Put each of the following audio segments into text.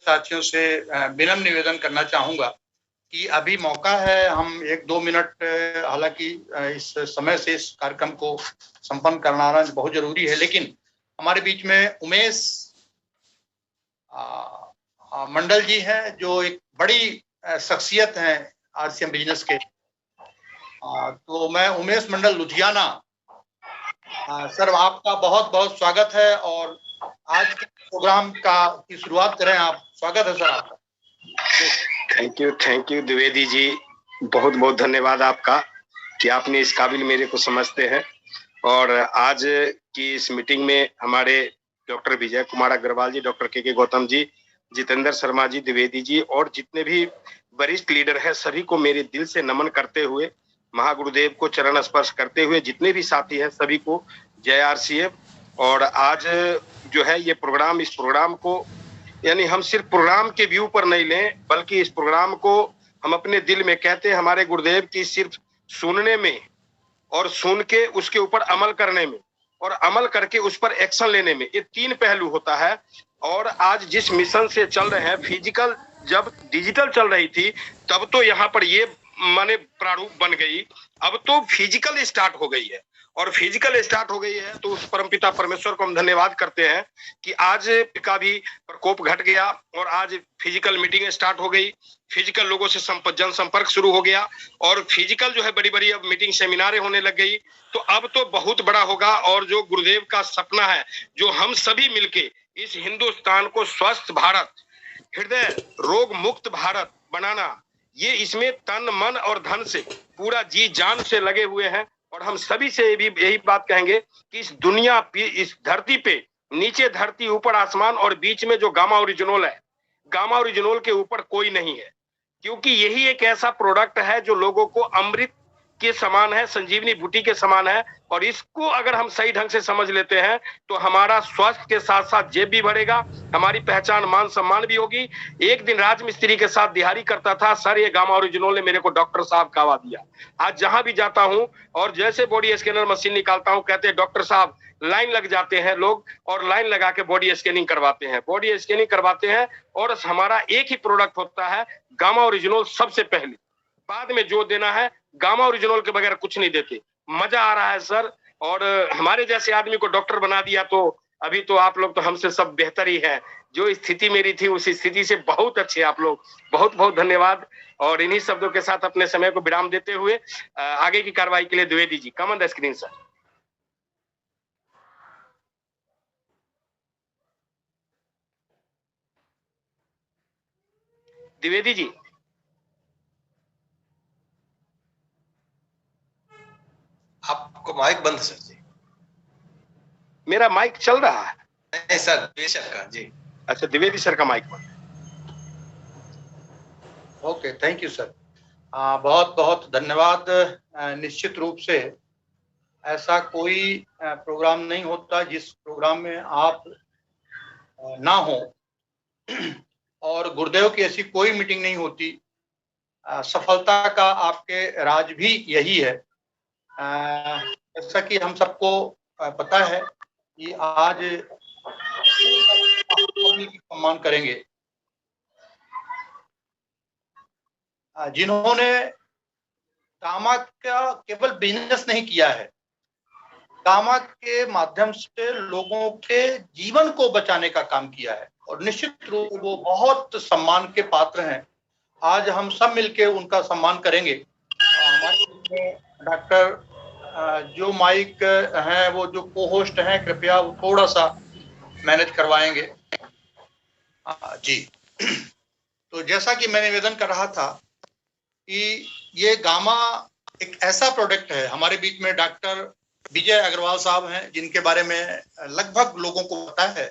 साथियों से विनम्र निवेदन करना चाहूंगा कि अभी मौका है, हम 1-2 मिनट, हालांकि इस समय से इस कार्यक्रम को संपन्न करना बहुत जरूरी है, लेकिन हमारे बीच में उमेश मंडल जी हैं, जो एक बड़ी शख्सियत हैं आरसीएम बिजनेस के। तो मैं उमेश मंडल लुधियाना, सर आपका बहुत बहुत स्वागत है और आज के प्रोग्राम की शुरुआत करें आप। स्वागत है सर आपका। थैंक यू द्विवेदी जी, बहुत बहुत धन्यवाद आपका कि आपने इस काबिल मेरे को समझते हैं। और आज की इस मीटिंग में हमारे डॉक्टर विजय कुमार अग्रवाल जी, डॉक्टर के गौतम जी, जितेंद्र शर्मा जी, द्विवेदी जी और जितने भी वरिष्ठ लीडर हैं, सभी को मेरे दिल से नमन करते हुए, महागुरुदेव को चरण स्पर्श करते हुए, जितने भी साथी हैं सभी को जय आरसीएम। और आज जो है ये प्रोग्राम, इस प्रोग्राम को यानी हम सिर्फ प्रोग्राम के व्यू पर नहीं लें, बल्कि इस प्रोग्राम को हम अपने दिल में कहते हैं हमारे गुरुदेव की सिर्फ सुनने में और सुन के उसके ऊपर अमल करने में और अमल करके उस पर एक्शन लेने में, ये 3 पहलू होता है। और आज जिस मिशन से चल रहे हैं, फिजिकल जब डिजिटल चल रही थी तब तो यहाँ पर ये माने प्रारूप बन गई, अब तो फिजिकल स्टार्ट हो गई है। और फिजिकल स्टार्ट हो गई है तो उस परमपिता परमेश्वर को हम धन्यवाद करते हैं कि आज का भी प्रकोप घट गया और आज फिजिकल मीटिंग स्टार्ट हो गई, फिजिकल लोगों से जन संपर्क शुरू हो गया और फिजिकल जो है बड़ी बड़ी अब मीटिंग सेमिनारें होने लग गई। तो अब तो बहुत बड़ा होगा और जो गुरुदेव का सपना है, जो हम सभी मिलके इस हिंदुस्तान को स्वस्थ भारत, हृदय रोग मुक्त भारत बनाना, ये इसमें तन मन और धन से पूरा जी जान से लगे हुए हैं। और हम सभी से भी यही बात कहेंगे कि इस दुनिया इस धरती पे, नीचे धरती ऊपर आसमान और बीच में जो गामा ओरिजिनल है, गामा ओरिजिनल के ऊपर कोई नहीं है, क्योंकि यही एक ऐसा प्रोडक्ट है जो लोगों को अमृत के समान है, संजीवनी बूटी के समान है। और इसको अगर हम सही ढंग से समझ लेते हैं तो हमारा स्वास्थ्य के साथ साथ जेब भी बढ़ेगा, हमारी पहचान मान सम्मान भी होगी। एक दिन राजमिस्त्री के साथ दिहाड़ी करता था, सर ये गामा ओरिजिनल ने मेरे को डॉक्टर साहब कहवा दिया। आज जहां भी जाता हूं और जैसे बॉडी स्कैनर मशीन निकालता हूं, कहते हैं डॉक्टर साहब, लाइन लग जाते हैं लोग और लाइन लगा के बॉडी स्कैनिंग करवाते हैं, बॉडी स्कैनिंग करवाते हैं। और हमारा एक ही प्रोडक्ट होता है गामा ओरिजिनल, सबसे पहले, बाद में जो देना है, गामा ओरिजिनल के बगैर कुछ नहीं देते। मजा आ रहा है सर। और हमारे जैसे आदमी को डॉक्टर बना दिया तो अभी तो आप लोग तो हमसे सब बेहतर ही है। जो स्थिति मेरी थी उस स्थिति से बहुत अच्छे आप लोग, बहुत बहुत धन्यवाद। और इन्हीं शब्दों के साथ अपने समय को विराम देते हुए आगे की कार्रवाई के लिए Dwivedi ji, come on the screen sir. Dwivedi ji, आपको माइक बंद सर जी। मेरा माइक चल रहा है? नहीं सर, बेशक का जी। अच्छा, द्विवेदी सर का माइक बंद। Okay, thank you sir. बहुत बहुत धन्यवाद। निश्चित रूप से ऐसा कोई प्रोग्राम नहीं होता जिस प्रोग्राम में आप ना हो, और गुरुदेव की ऐसी कोई मीटिंग नहीं होती। सफलता का आपके राज भी यही है। जैसा कि हम सबको पता है कि आज सम्मान करेंगे जिन्होंने गामा का केवल बिजनेस नहीं किया है, गामा के माध्यम से लोगों के जीवन को बचाने का काम किया है, और निश्चित रूप से वो बहुत सम्मान के पात्र हैं। आज हम सब मिलके उनका सम्मान करेंगे। हमारे डॉक्टर जो माइक हैं, वो जो को होस्ट हैं, कृपया वो थोड़ा सा मैनेज करवाएंगे जी। तो जैसा कि मैं निवेदन कर रहा था कि ये गामा एक ऐसा प्रोडक्ट है, हमारे बीच में डॉक्टर विजय अग्रवाल साहब हैं, जिनके बारे में लगभग लोगों को पता है।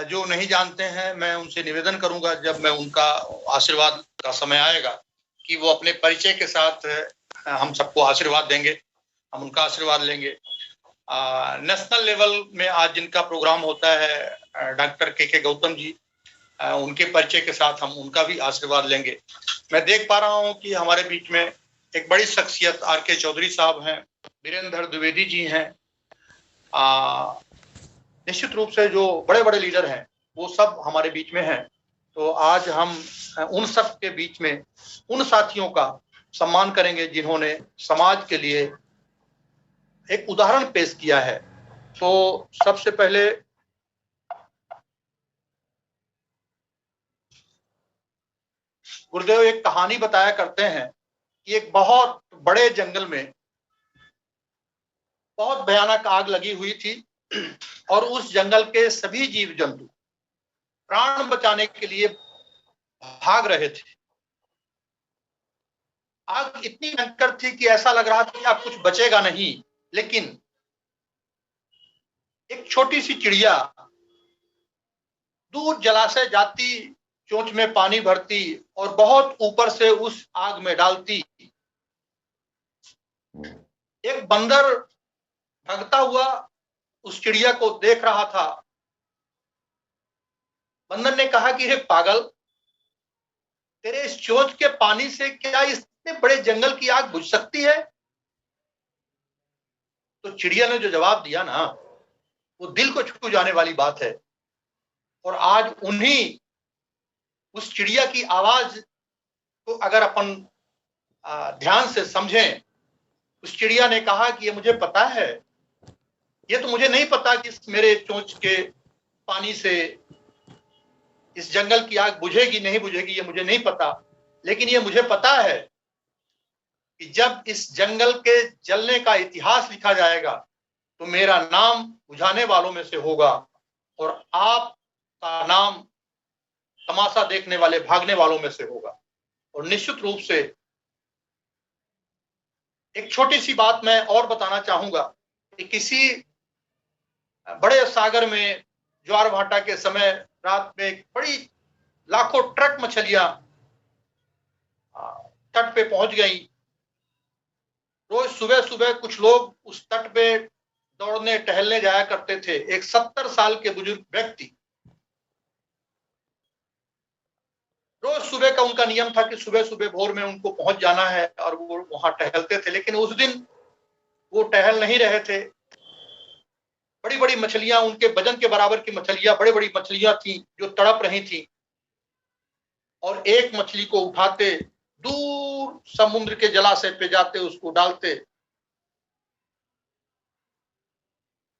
जो नहीं जानते हैं, मैं उनसे निवेदन करूंगा जब मैं उनका आशीर्वाद का समय आएगा कि वो अपने परिचय के साथ हम सबको आशीर्वाद देंगे, हम उनका आशीर्वाद लेंगे। नेशनल लेवल में आज जिनका प्रोग्राम होता है, डॉक्टर के गौतम जी, उनके परिचय के साथ हम उनका भी आशीर्वाद लेंगे। मैं देख पा रहा हूं कि हमारे बीच में एक बड़ी शख्सियत आर.के. चौधरी साहब हैं, वीरेंद्र द्विवेदी जी हैं। निश्चित रूप से जो बड़े बड़े लीडर हैं वो सब हमारे बीच में हैं। तो आज हम उन सब के बीच में उन साथियों का सम्मान करेंगे जिन्होंने समाज के लिए एक उदाहरण पेश किया है। तो सबसे पहले गुरुदेव एक कहानी बताया करते हैं कि एक बहुत बड़े जंगल में बहुत भयानक आग लगी हुई थी और उस जंगल के सभी जीव जंतु प्राण बचाने के लिए भाग रहे थे। आग इतनी भयंकर थी कि ऐसा लग रहा था कि अब कुछ बचेगा नहीं, लेकिन एक छोटी सी चिड़िया दूर जलाशय जाती, चोंच में पानी भरती और बहुत ऊपर से उस आग में डालती। एक बंदर भागता हुआ उस चिड़िया को देख रहा था। बंदर ने कहा कि हे पागल, तेरे इस चोंच के पानी से क्या इतने बड़े जंगल की आग बुझ सकती है? तो चिड़िया ने जो जवाब दिया ना, वो दिल को छू जाने वाली बात है। और आज उन्हीं उस चिड़िया की आवाज को अगर अपन ध्यान से समझें, उस चिड़िया ने कहा कि ये मुझे पता है, ये तो मुझे नहीं पता कि मेरे चोंच के पानी से इस जंगल की आग बुझेगी नहीं बुझेगी, ये मुझे नहीं पता, लेकिन ये मुझे पता है कि जब इस जंगल के जलने का इतिहास लिखा जाएगा तो मेरा नाम बुझाने वालों में से होगा और आपका नाम तमाशा देखने वाले, भागने वालों में से होगा। और निश्चित रूप से एक छोटी सी बात मैं और बताना चाहूंगा कि किसी बड़े सागर में ज्वार भाटा के समय रात में एक बड़ी लाखों ट्रक मछलियां तट पे पहुंच गई। रोज सुबह सुबह कुछ लोग उस तट पे दौड़ने टहलने जाया करते थे। एक 70 साल के बुजुर्ग व्यक्ति, रोज सुबह का उनका नियम था कि सुबह सुबह भोर में उनको पहुंच जाना है और वो वहां टहलते थे। लेकिन उस दिन वो टहल नहीं रहे थे। बड़ी बड़ी मछलियां, उनके वजन के बराबर की मछलियां, बड़ी बड़ी मछलियां थी जो तड़प रही थी। और एक मछली को उठाते, दूर समुद्र के जलाशय पे जाते, उसको डालते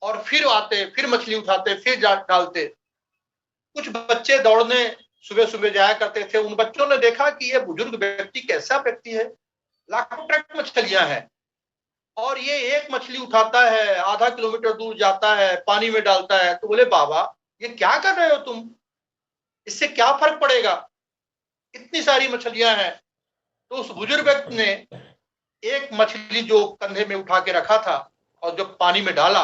और फिर आते, फिर मछली उठाते, फिर डालते। कुछ बच्चे दौड़ने सुबह सुबह जाया करते थे। उन बच्चों ने देखा कि ये बुजुर्ग व्यक्ति कैसा व्यक्ति है, लाखों ट्रक मछलियां हैं और ये एक मछली उठाता है, आधा किलोमीटर दूर जाता है, पानी में डालता है। तो बोले, बाबा ये क्या कर रहे हो तुम, इससे क्या फर्क पड़ेगा, इतनी सारी मछलियां हैं। तो उस बुजुर्ग व्यक्ति ने एक मछली जो कंधे में उठा के रखा था और जब पानी में डाला,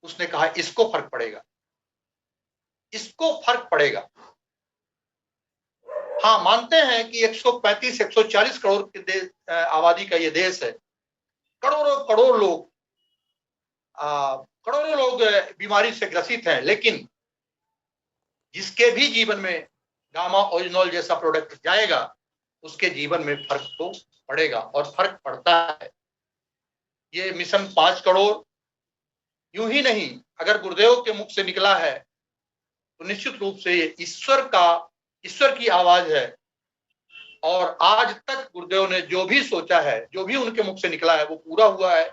उसने कहा इसको फर्क पड़ेगा, इसको फर्क पड़ेगा। हाँ, मानते हैं कि 135-140 करोड़ के आबादी का ये देश है। करोड़ों करोड़ लोग करोड़ों लोग बीमारी से ग्रसित हैं, लेकिन जिसके भी जीवन में गामा ओरिजिनॉल जैसा प्रोडक्ट जाएगा, उसके जीवन में फर्क तो पड़ेगा और फर्क पड़ता है। ये मिशन 5 करोड़ यूं ही नहीं, अगर गुरुदेव के मुख से निकला है तो निश्चित रूप से ये ईश्वर की आवाज है। और आज तक गुरुदेव ने जो भी सोचा है, जो भी उनके मुख से निकला है, वो पूरा हुआ है।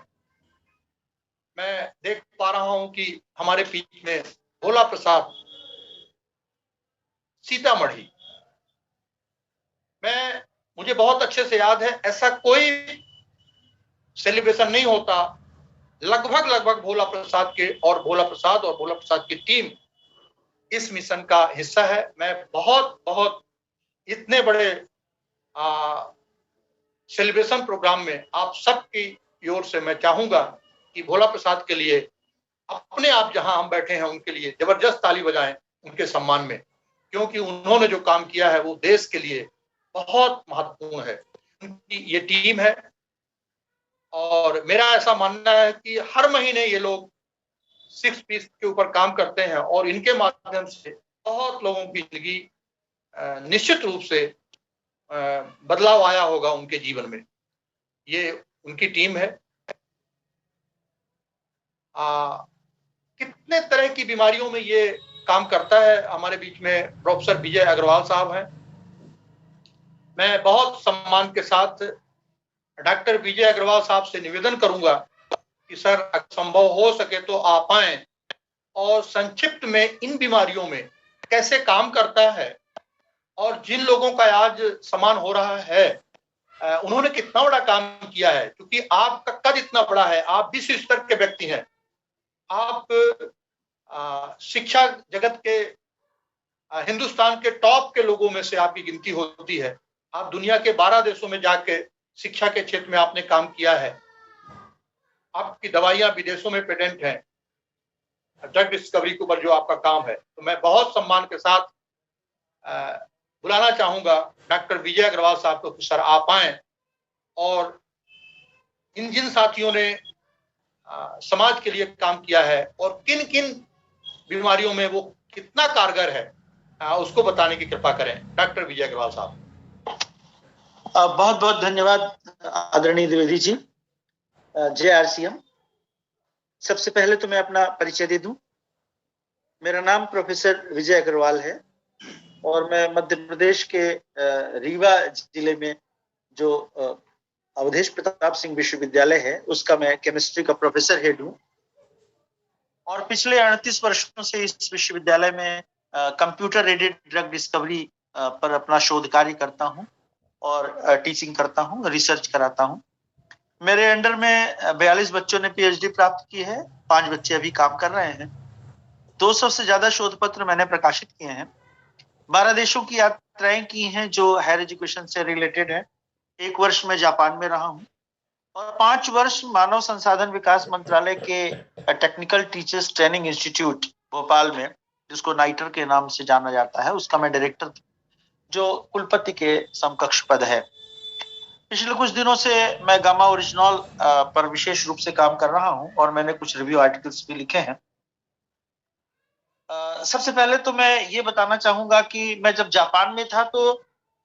मैं देख पा रहा हूं कि हमारे बीच में भोला प्रसाद सीतामढ़ी, मुझे बहुत अच्छे से याद है, ऐसा कोई सेलिब्रेशन नहीं होता, लगभग भोला प्रसाद और भोला प्रसाद की टीम इस मिशन का हिस्सा है। मैं बहुत इतने बड़े सेलिब्रेशन प्रोग्राम में आप सबकी ओर से मैं चाहूंगा कि भोला प्रसाद के लिए अपने आप जहां हम बैठे हैं उनके लिए जबरदस्त ताली बजाएं उनके सम्मान में, क्योंकि उन्होंने जो काम किया है वो देश के लिए बहुत महत्वपूर्ण है। उनकी ये टीम है और मेरा ऐसा मानना है कि हर महीने ये लोग 6 पीस के ऊपर काम करते हैं और इनके माध्यम से बहुत लोगों की जिंदगी निश्चित रूप से बदलाव आया होगा उनके जीवन में। ये उनकी टीम है। कितने तरह की बीमारियों में ये काम करता है। हमारे बीच में प्रोफेसर विजय अग्रवाल साहब हैं। मैं बहुत सम्मान के साथ डॉक्टर विजय अग्रवाल साहब से निवेदन करूंगा कि सर संभव हो सके तो आप आए और संक्षिप्त में इन बीमारियों में कैसे काम करता है और जिन लोगों का आज समान हो रहा है उन्होंने कितना बड़ा काम किया है। क्योंकि आपका कद इतना बड़ा है, आप विश्व स्तर के व्यक्ति हैं, आप शिक्षा जगत के हिंदुस्तान के टॉप के लोगों में से आपकी गिनती होती है। आप दुनिया के 12 देशों में जाके शिक्षा के क्षेत्र में आपने काम किया है। आपकी दवाइयां विदेशों में पेटेंट हैं, ड्रग डिस्कवरी के ऊपर जो आपका काम है। तो मैं बहुत सम्मान के साथ बुलाना चाहूंगा डॉक्टर विजय अग्रवाल साहब को कि सर आप आए और इन जिन साथियों ने समाज के लिए काम किया है और किन किन बीमारियों में वो कितना कारगर है उसको बताने की कृपा करें। डॉक्टर विजय अग्रवाल साहब। बहुत बहुत धन्यवाद आदरणीय द्विवेदी जी। जय आरसीएम। सबसे पहले तो मैं अपना परिचय दे दूं। मेरा नाम प्रोफेसर विजय अग्रवाल है और मैं मध्य प्रदेश के रीवा जिले में जो अवधेश प्रताप सिंह विश्वविद्यालय है उसका मैं केमिस्ट्री का प्रोफेसर हेड हूं और पिछले 38 वर्षों से इस विश्वविद्यालय में कंप्यूटर एडेड ड्रग डिस्कवरी पर अपना शोध कार्य करता हूं और टीचिंग करता हूं, रिसर्च कराता हूं। मेरे अंडर में 42 बच्चों ने पीएचडी प्राप्त की है, 5 बच्चे अभी काम कर रहे हैं। 200 से ज्यादा शोध पत्र मैंने प्रकाशित किए हैं। 12 देशों की यात्राएं की हैं जो हायर एजुकेशन से रिलेटेड है। 1 वर्ष में जापान में रहा हूं और 5 वर्ष मानव संसाधन विकास मंत्रालय के technical teachers training institute Bhopal में, जिसको नाइटर के नाम से जाना जाता है, उसका मैं डायरेक्टर जो कुलपति के समकक्ष पद है। पिछले कुछ दिनों से मैं गामा ओरिजिनॉल पर विशेष रूप से काम कर रहा हूं और मैंने कुछ रिव्यू आर्टिकल्स भी लिखे हैं। सबसे पहले तो मैं ये बताना चाहूंगा कि मैं जब जापान में था तो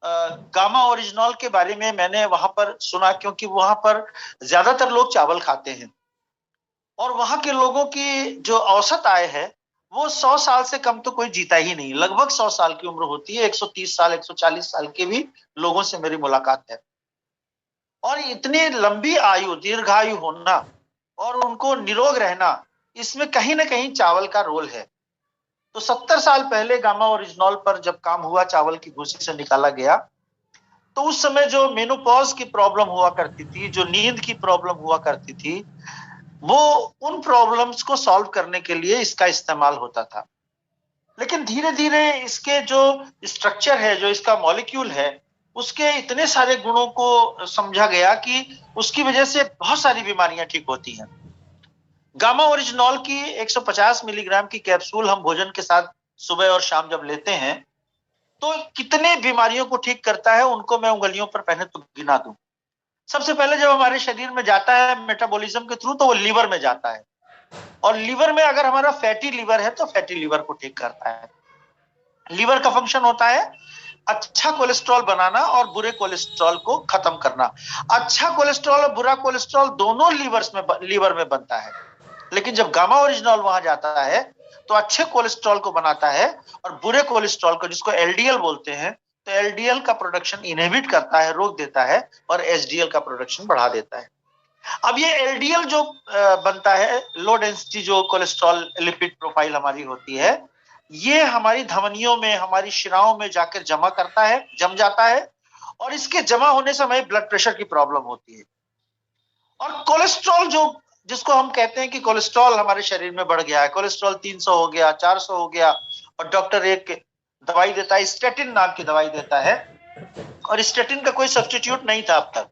गामा ओरिजिनॉल के बारे में मैंने वहां पर सुना, क्योंकि वहां पर ज्यादातर लोग चावल खाते हैं और वहां के लोगों की जो औसत आय है वो 100 साल से कम तो कोई जीता ही नहीं। लगभग 100 साल की उम्र होती है। 130 साल 140 साल के भी लोगों से मेरी मुलाकात है और इतनी लंबी आयु, दीर्घायु होना और उनको निरोग रहना, इसमें कहीं ना कहीं चावल का रोल है। तो 70 साल पहले गामा ओरिजिनॉल पर जब काम हुआ, चावल की भूसी से निकाला गया, तो उस समय जो मेनोपॉज की प्रॉब्लम हुआ करती थी, जो नींद की प्रॉब्लम हुआ करती थी, वो उन प्रॉब्लम्स को सॉल्व करने के लिए इसका इस्तेमाल होता था। लेकिन धीरे धीरे इसके जो स्ट्रक्चर है, जो इसका मॉलिक्यूल है, उसके इतने सारे गुणों को समझा गया कि उसकी वजह से बहुत सारी बीमारियां ठीक होती हैं। गामा ओरिजिनॉल की 150 मिलीग्राम की कैप्सूल हम भोजन के साथ सुबह और शाम जब लेते हैं तो कितने बीमारियों को ठीक करता है, उनको मैं उंगलियों पर पहले तो गिना दूं। सबसे पहले जब हमारे शरीर में जाता है मेटाबॉलिज्म के थ्रू, तो वो लीवर में जाता है और लीवर में अगर हमारा फैटी लीवर है तो फैटी लीवर को ठीक करता है। लीवर का फंक्शन होता है अच्छा कोलेस्ट्रॉल बनाना और बुरे कोलेस्ट्रॉल को खत्म करना। अच्छा कोलेस्ट्रॉल और बुरा कोलेस्ट्रॉल दोनों लीवर में बनता है, लेकिन जब गामा ओरिजिनॉल वहां जाता है तो अच्छे कोलेस्ट्रॉल को बनाता है और बुरे कोलेस्ट्रॉल को, जिसको एलडीएल बोलते हैं, तो एलडीएल का प्रोडक्शन इनहिबिट करता है, रोक देता है और एचडीएल का प्रोडक्शन बढ़ा देता है। अब ये एलडीएल जो बनता है, लो डेंसिटी जो कोलेस्ट्रॉल लिपिड प्रोफाइल हमारी होती है, ये हमारी धमनियों में, हमारी शिराओं में जाकर जम जाता है और इसके जमा होने से हमें ब्लड प्रेशर की प्रॉब्लम होती है। और कोलेस्ट्रॉल जिसको हम कहते हैं कि कोलेस्ट्रॉल हमारे शरीर में बढ़ गया है, कोलेस्ट्रॉल 300 हो गया, 400 हो गया, और डॉक्टर एक दवाई देता है, स्टेटिन नाम की दवाई देता है, और स्टेटिन का कोई सब्स्टिट्यूट नहीं था अब तक।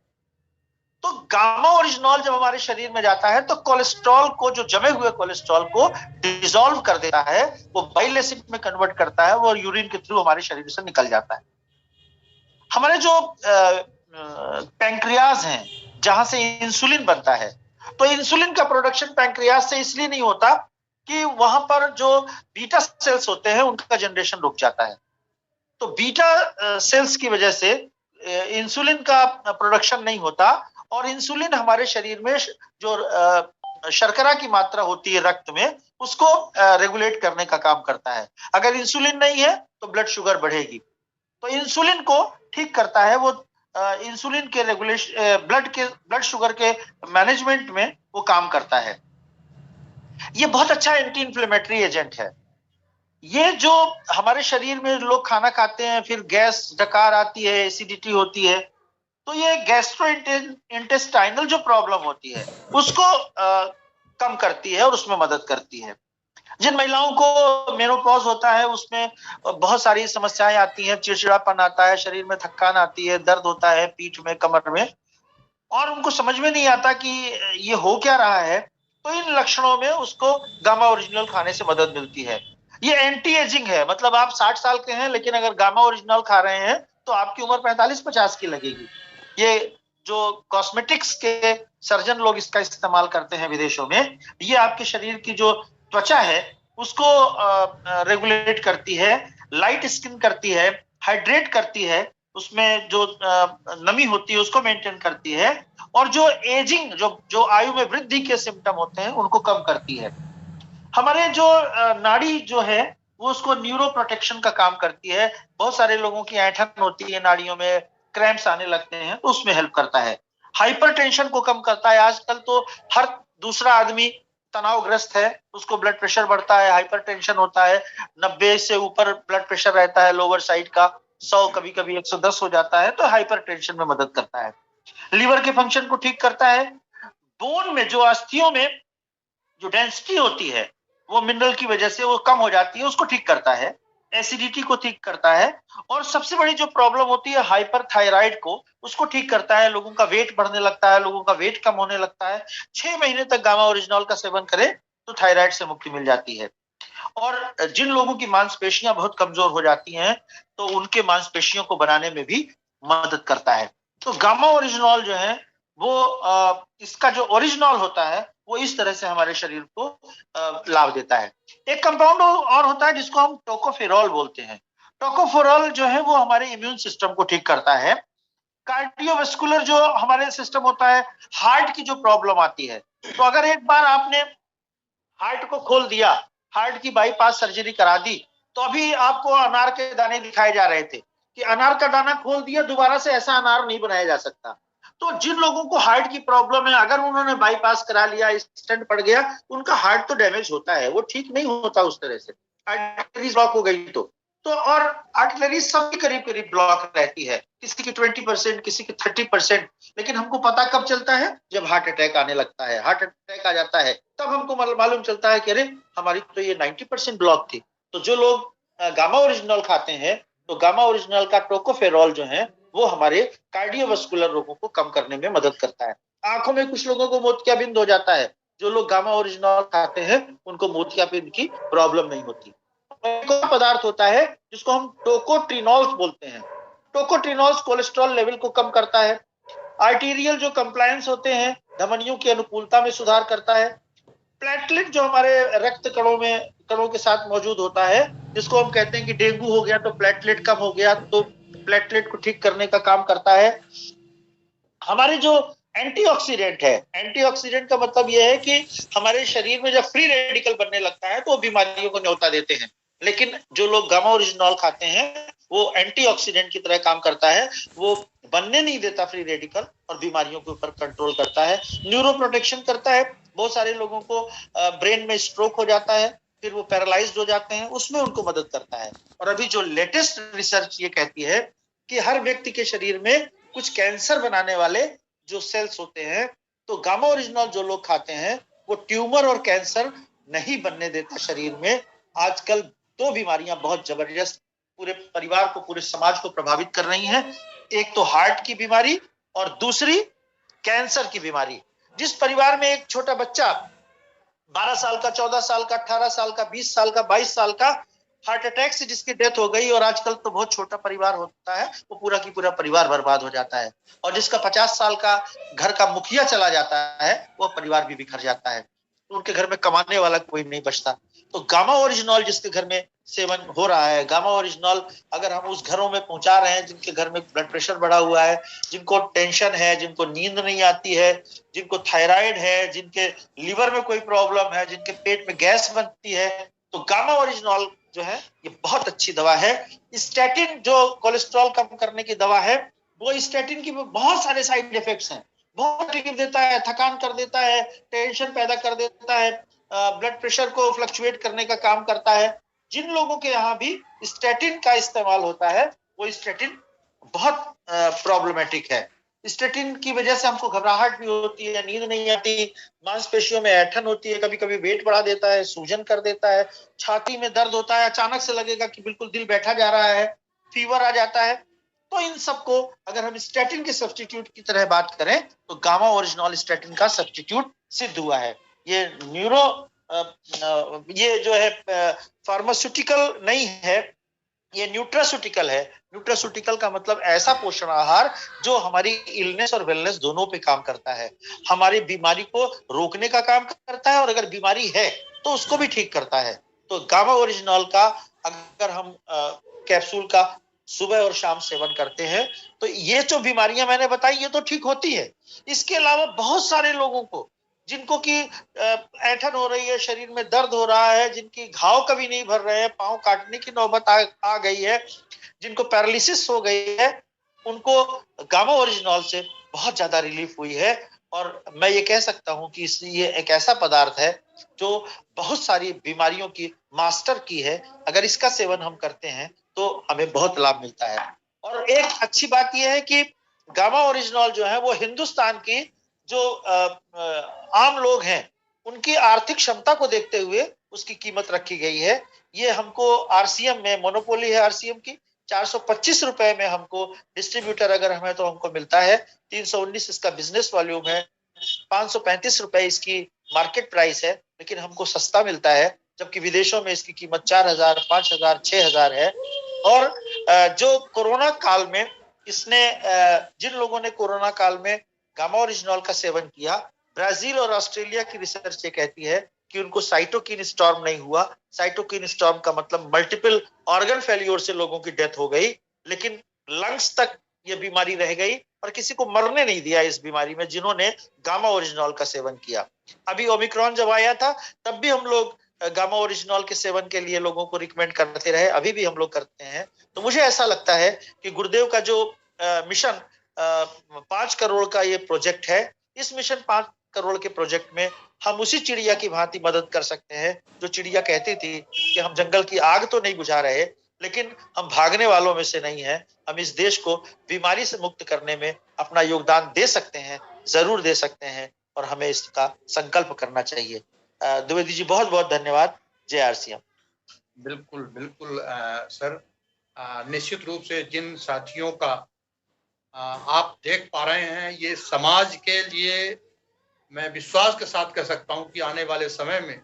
तो गामा ओरिजिनॉल जब हमारे शरीर में जाता है तो कोलेस्ट्रॉल को, जो जमे हुए कोलेस्ट्रॉल को डिसॉल्व कर देता है, वो बाइल एसिड में कन्वर्ट करता है, वो यूरिन के थ्रू हमारे शरीर से निकल जाता है। हमारे जो पैंक्रियाज हैं, जहां से इंसुलिन बनता है, तो इंसुलिन का प्रोडक्शन पैंक्रियाज से इसलिए नहीं होता कि वहां पर जो बीटा सेल्स होते हैं उनका जनरेशन रुक जाता है। तो बीटा सेल्स की वजह से इंसुलिन का प्रोडक्शन नहीं होता और इंसुलिन हमारे शरीर में जो शर्करा की मात्रा होती है रक्त में, उसको रेगुलेट करने का काम करता है। अगर इंसुलिन नहीं है तो ब्लड शुगर बढ़ेगी, तो इंसुलिन को ठीक करता है वो। इंसुलिन के रेगुलेशन, ब्लड शुगर के मैनेजमेंट में वो काम करता है। ये बहुत अच्छा एंटी इंफ्लेमेटरी एजेंट है। ये जो हमारे शरीर में लोग खाना खाते हैं, फिर गैस डकार आती है, एसिडिटी होती है, तो ये गैस्ट्रो इंटेस्टाइनल जो प्रॉब्लम होती है उसको कम करती है और उसमें मदद करती है। जिन महिलाओं को मेनोपॉज होता है उसमें बहुत सारी समस्याएं आती हैं, चिड़चिड़ापन आता है, शरीर में थकान आती है, दर्द होता है पीठ में, कमर में, और उनको समझ में नहीं आता कि ये हो क्या रहा है। तो इन लक्षणों में उसको गामा ओरिजिनल खाने से मदद मिलती है। ये एंटी एजिंग है, मतलब आप 60 साल के हैं लेकिन अगर गामा ओरिजिनल खा रहे हैं तो आपकी उम्र 45-50 की लगेगी। ये जो कॉस्मेटिक्स के सर्जन लोग इसका इस्तेमाल करते हैं विदेशों में, ये आपके शरीर की जो त्वचा है उसको रेगुलेट करती है, लाइट स्किन करती है, हाइड्रेट करती है, उसमें जो नमी होती है उसको मेंटेन करती है, और जो एजिंग, जो आयु में वृद्धि के सिम्टम होते हैं उनको कम करती है। हमारे जो नाड़ी जो है वो उसको न्यूरो प्रोटेक्शन का काम करती है। बहुत सारे लोगों की ऐंठन होती है नाड़ियों में, क्रैम्प्स आने लगते हैं, तो उसमें हेल्प करता है। हाइपरटेंशन को कम करता है। आजकल तो हर दूसरा आदमी तनावग्रस्त है, उसको ब्लड प्रेशर बढ़ता है, हाइपरटेंशन होता है, 90 से ऊपर ब्लड प्रेशर रहता है लोअर साइड का, 100 कभी कभी 110 हो जाता है, तो हाइपरटेंशन में मदद करता है। लीवर के फंक्शन को ठीक करता है। बोन में, जो अस्थियों में जो डेंसिटी होती है वो मिनरल की वजह से वो कम हो जाती है, उसको ठीक करता है। एसिडिटी को ठीक करता है, और सबसे बड़ी जो प्रॉब्लम होती है हाइपरथायराइड को, उसको ठीक करता है। लोगों का वेट बढ़ने लगता है, लोगों का वेट कम होने लगता है। 6 महीने तक गामा ओरिजिनल का सेवन करें तो थायराइड से मुक्ति मिल जाती है। और जिन लोगों की मांसपेशियां बहुत कमजोर हो जाती हैं तो उनके मांसपेशियों को बनाने में भी मदद करता है। तो गामा ओरिजिनल जो है वो इसका जो ओरिजिनल होता है वो इस तरह से हमारे शरीर को लाभ देता है। एक कंपाउंड और होता है जिसको हम टोकोफेरॉल बोलते हैं। टोकोफेरॉल जो है वो हमारे इम्यून सिस्टम को ठीक करता है। कार्डियोवास्कुलर जो हमारे सिस्टम होता है, हार्ट की जो प्रॉब्लम आती है, तो अगर एक बार आपने हार्ट को खोल दिया, हार्ट की बाईपास सर्जरी करा दी, तो अभी आपको अनार के दाने दिखाए जा रहे थे कि अनार का दाना खोल दिया, दोबारा से ऐसा अनार नहीं बनाया जा सकता। तो जिन लोगों को हार्ट की प्रॉब्लम है, अगर उन्होंने बाईपास करा लिया, स्टेंट पड़ गया, उनका हार्ट तो डैमेज होता है, वो ठीक नहीं होता उस तरह से। आर्टरीज ब्लॉक हो गई तो और आर्टरी सबकी करीब करीब ब्लॉक रहती है, किसी की 20%, किसी की 30%। लेकिन हमको पता कब चलता है? जब हार्ट अटैक आने लगता है। हार्ट अटैक आ जाता है तब हमको मालूम चलता है कि अरे हमारी तो ये 90% ब्लॉक थी। तो जो लोग गामा ओरिजिनल खाते हैं, तो गामा ओरिजिनल का टोकोफेरॉल जो है वो हमारे कार्डियोवास्कुलर रोगों को कम करने में मदद करता है। आंखों में कुछ लोगों को मोतियाबिंद हो जाता है, जो लोग गामा ओरिजिनल खाते हैं उनको मोतियाबिंद की प्रॉब्लम नहीं होती। एक और पदार्थ होता है जिसको हम टोकोट्रिनॉल्स बोलते हैं। टोकोट्रिनॉल्स कोलेस्ट्रॉल लेवल को कम करता है। आर्टीरियल जो कंप्लायंस होते हैं, धमनियों की अनुकूलता में सुधार करता है। प्लेटलेट जो हमारे रक्त कणों के साथ मौजूद होता है, जिसको हम कहते हैं कि डेंगू हो गया तो प्लेटलेट कम हो गया, तो प्लेटलेट को ठीक करने का काम करता है। हमारे जो एंटीऑक्सीडेंट है, एंटीऑक्सीडेंट का मतलब यह है कि हमारे शरीर में जब फ्री रेडिकल बनने लगता है तो वो बीमारियों को न्योता देते हैं। लेकिन जो लोग गामा ओरिजिनल खाते हैं वो एंटीऑक्सीडेंट की तरह काम करता है, वो बनने नहीं देता फ्री रेडिकल और बीमारियों के ऊपर कंट्रोल करता है, न्यूरो प्रोटेक्शन करता है। बहुत सारे लोगों को ब्रेन में स्ट्रोक हो जाता है, फिर वो पैरालाइज्ड हो जाते हैं, उसमें उनको मदद करता है। और अभी जो लेटेस्ट रिसर्च ये कहती है कि हर व्यक्ति के शरीर में कुछ कैंसर बनाने वाले जो सेल्स होते हैं, तो गामा ओरिजिनल जो लोग खाते हैं वो ट्यूमर और कैंसर नहीं बनने देता शरीर में। आजकल 2 बीमारियां बहुत जबरदस्त पूरे परिवार को, पूरे समाज को प्रभावित कर रही हैं। एक तो हार्ट की बीमारी और दूसरी कैंसर की बीमारी। जिस परिवार में एक छोटा बच्चा 12 साल का, 14 साल का, 18 साल का, 20 साल का, 22 साल का हार्ट अटैक से जिसकी डेथ हो गई, और आजकल तो बहुत छोटा परिवार होता है, वो पूरा की पूरा परिवार बर्बाद हो जाता है। और जिसका 50 साल का घर का मुखिया चला जाता है, वो परिवार भी बिखर जाता है, उनके घर में कमाने वाला कोई नहीं बचता। तो गामा ओरिजिनॉल जिसके घर में सेवन हो रहा है, गामा ओरिजिनॉल अगर हम उस घरों में पहुंचा रहे हैं जिनके घर में ब्लड प्रेशर बढ़ा हुआ है, जिनको टेंशन है, जिनको नींद नहीं आती है, जिनको थायराइड है, जिनके लीवर में कोई प्रॉब्लम है, जिनके पेट में गैस बनती है, तो गामा ओरिजिनॉल जो है ये बहुत अच्छी दवा है। स्टैटिन जो कोलेस्ट्रॉल कम करने की दवा है, वो स्टैटिन की बहुत सारे साइड इफेक्ट्स हैं, बहुत तकलीफ देता है, थकान कर देता है, टेंशन पैदा कर देता है, ब्लड प्रेशर को फ्लक्चुएट करने का काम करता है। जिन लोगों के यहाँ भी स्टैटिन का इस्तेमाल होता है वो स्टैटिन बहुत प्रॉब्लमेटिक है। स्टैटिन की वजह से हमको घबराहट भी होती है, नींद नहीं आती, मांसपेशियों में ऐंठन होती है, कभी कभी वेट बढ़ा देता है, सूजन कर देता है, छाती में दर्द होता है, अचानक से लगेगा कि बिल्कुल दिल बैठा जा रहा है, फीवर आ जाता है। तो इन सबको अगर हम स्टैटिन के सब्स्टिट्यूट की तरह बात करें तो गामा ओरिजिनॉल स्टैटिन का सब्स्टिट्यूट सिद्ध हुआ है। ये ये जो है फार्मास्यूटिकल नहीं है, ये न्यूट्रास्यूटिकल है। न्यूट्रास्यूटिकल का मतलब ऐसा पोषण आहार जो हमारी इलनेस और वेलनेस दोनों पे काम करता है, हमारी बीमारी को रोकने का काम करता है और अगर बीमारी है तो उसको भी ठीक करता है। तो गामा ओरिजिनॉल का अगर हम कैप्सूल का सुबह और शाम सेवन करते हैं तो ये जो बीमारियां मैंने बताई ये तो ठीक होती है। इसके अलावा बहुत सारे लोगों को जिनको कि ऐंठन हो रही है, शरीर में दर्द हो रहा है, जिनकी घाव कभी नहीं भर रहे हैं, पांव काटने की नौबत आ गई है, जिनको पैरालिसिस हो गई है, उनको गामा ओरिजिनॉल से बहुत ज्यादा रिलीफ हुई है। और मैं ये कह सकता हूं कि ये एक ऐसा पदार्थ है जो बहुत सारी बीमारियों की मास्टर की है। अगर इसका सेवन हम करते हैं तो हमें बहुत लाभ मिलता है। और एक अच्छी बात यह है कि गामा ओरिजिनॉल जो है वो हिंदुस्तान की जो आम लोग हैं उनकी आर्थिक क्षमता को देखते हुए उसकी कीमत रखी गई है। ये हमको आरसीएम में मोनोपोली है, आरसीएम की 425 रुपए में हमको डिस्ट्रीब्यूटर अगर हमें तो हमको मिलता है। 319 इसका बिजनेस वॉल्यूम है, 535 रुपए इसकी मार्केट प्राइस है, लेकिन हमको सस्ता मिलता है, जबकि विदेशों में इसकी कीमत 4000, 5000, 6000 है। और जो कोरोना काल में इसने जिन लोगों ने कोरोना काल में गामा ओरिजिनॉल का सेवन किया, ब्राजील और ऑस्ट्रेलिया की रिसर्च ये कहती है कि उनको साइटोकिन स्टॉर्म नहीं हुआ। साइटोकिन स्टॉर्म का मतलब मल्टीपल ऑर्गन फेल्योर से लोगों की डेथ हो गई, लेकिन लंग्स तक ये बीमारी रह गई और किसी को मरने नहीं दिया इस बीमारी में जिन्होंने गामा ओरिजिनॉल का सेवन किया। अभी ओमिक्रॉन जब आया था तब भी हम लोग गामा ओरिजिनॉल के सेवन के लिए लोगों को रिकमेंड करते रहे, अभी भी हम लोग करते हैं। तो मुझे ऐसा लगता है कि गुरुदेव का जो मिशन 5 करोड़ का ये प्रोजेक्ट है, इस मिशन 5 करोड़ के प्रोजेक्ट में हम उसी चिड़िया की भांति मदद कर सकते हैं जो चिड़िया कहती थी कि हम जंगल की आग तो नहीं बुझा रहे, लेकिन हम भागने वालों में से नहीं है, हम इस देश को बीमारी से मुक्त करने में अपना योगदान दे सकते हैं, जरूर दे सकते हैं, और हमें इसका संकल्प करना चाहिए। द्विवेदी जी बहुत बहुत धन्यवाद। जय आरसीएम। बिल्कुल बिल्कुल सर, निश्चित रूप से जिन साथियों का आप देख पा रहे हैं, ये समाज के लिए मैं विश्वास के साथ कह सकता हूं कि आने वाले समय में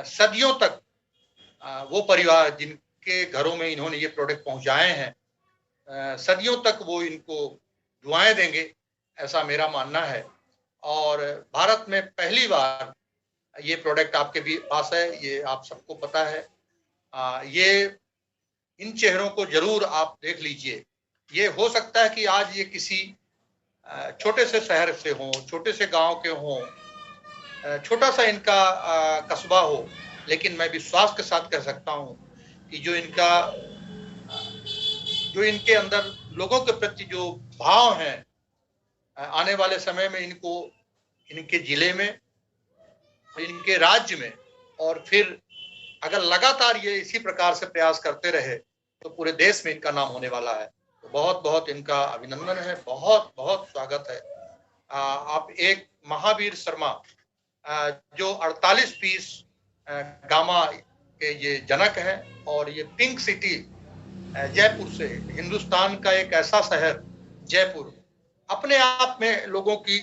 सदियों तक वो परिवार जिनके घरों में इन्होंने ये प्रोडक्ट पहुंचाए हैं, सदियों तक वो इनको दुआएं देंगे, ऐसा मेरा मानना है। और भारत में पहली बार ये प्रोडक्ट आपके भी पास है, ये आप सबको पता है। ये इन चेहरों को जरूर आप देख लीजिए। ये हो सकता है कि आज ये किसी छोटे से शहर से हो, छोटे से गांव के हो, छोटा सा इनका कस्बा हो, लेकिन मैं विश्वास के साथ कह सकता हूं कि जो इनके अंदर लोगों के प्रति जो भाव हैं, आने वाले समय में इनको इनके जिले में, इनके राज्य में, और फिर अगर लगातार ये इसी प्रकार से प्रयास करते रहे तो पूरे देश में इनका नाम होने वाला है। तो बहुत बहुत इनका अभिनंदन है, बहुत बहुत स्वागत है। आप एक महावीर शर्मा जो 48 पीस गामा के ये जनक हैं, और ये पिंक सिटी जयपुर से, हिंदुस्तान का एक ऐसा शहर जयपुर, अपने आप में लोगों की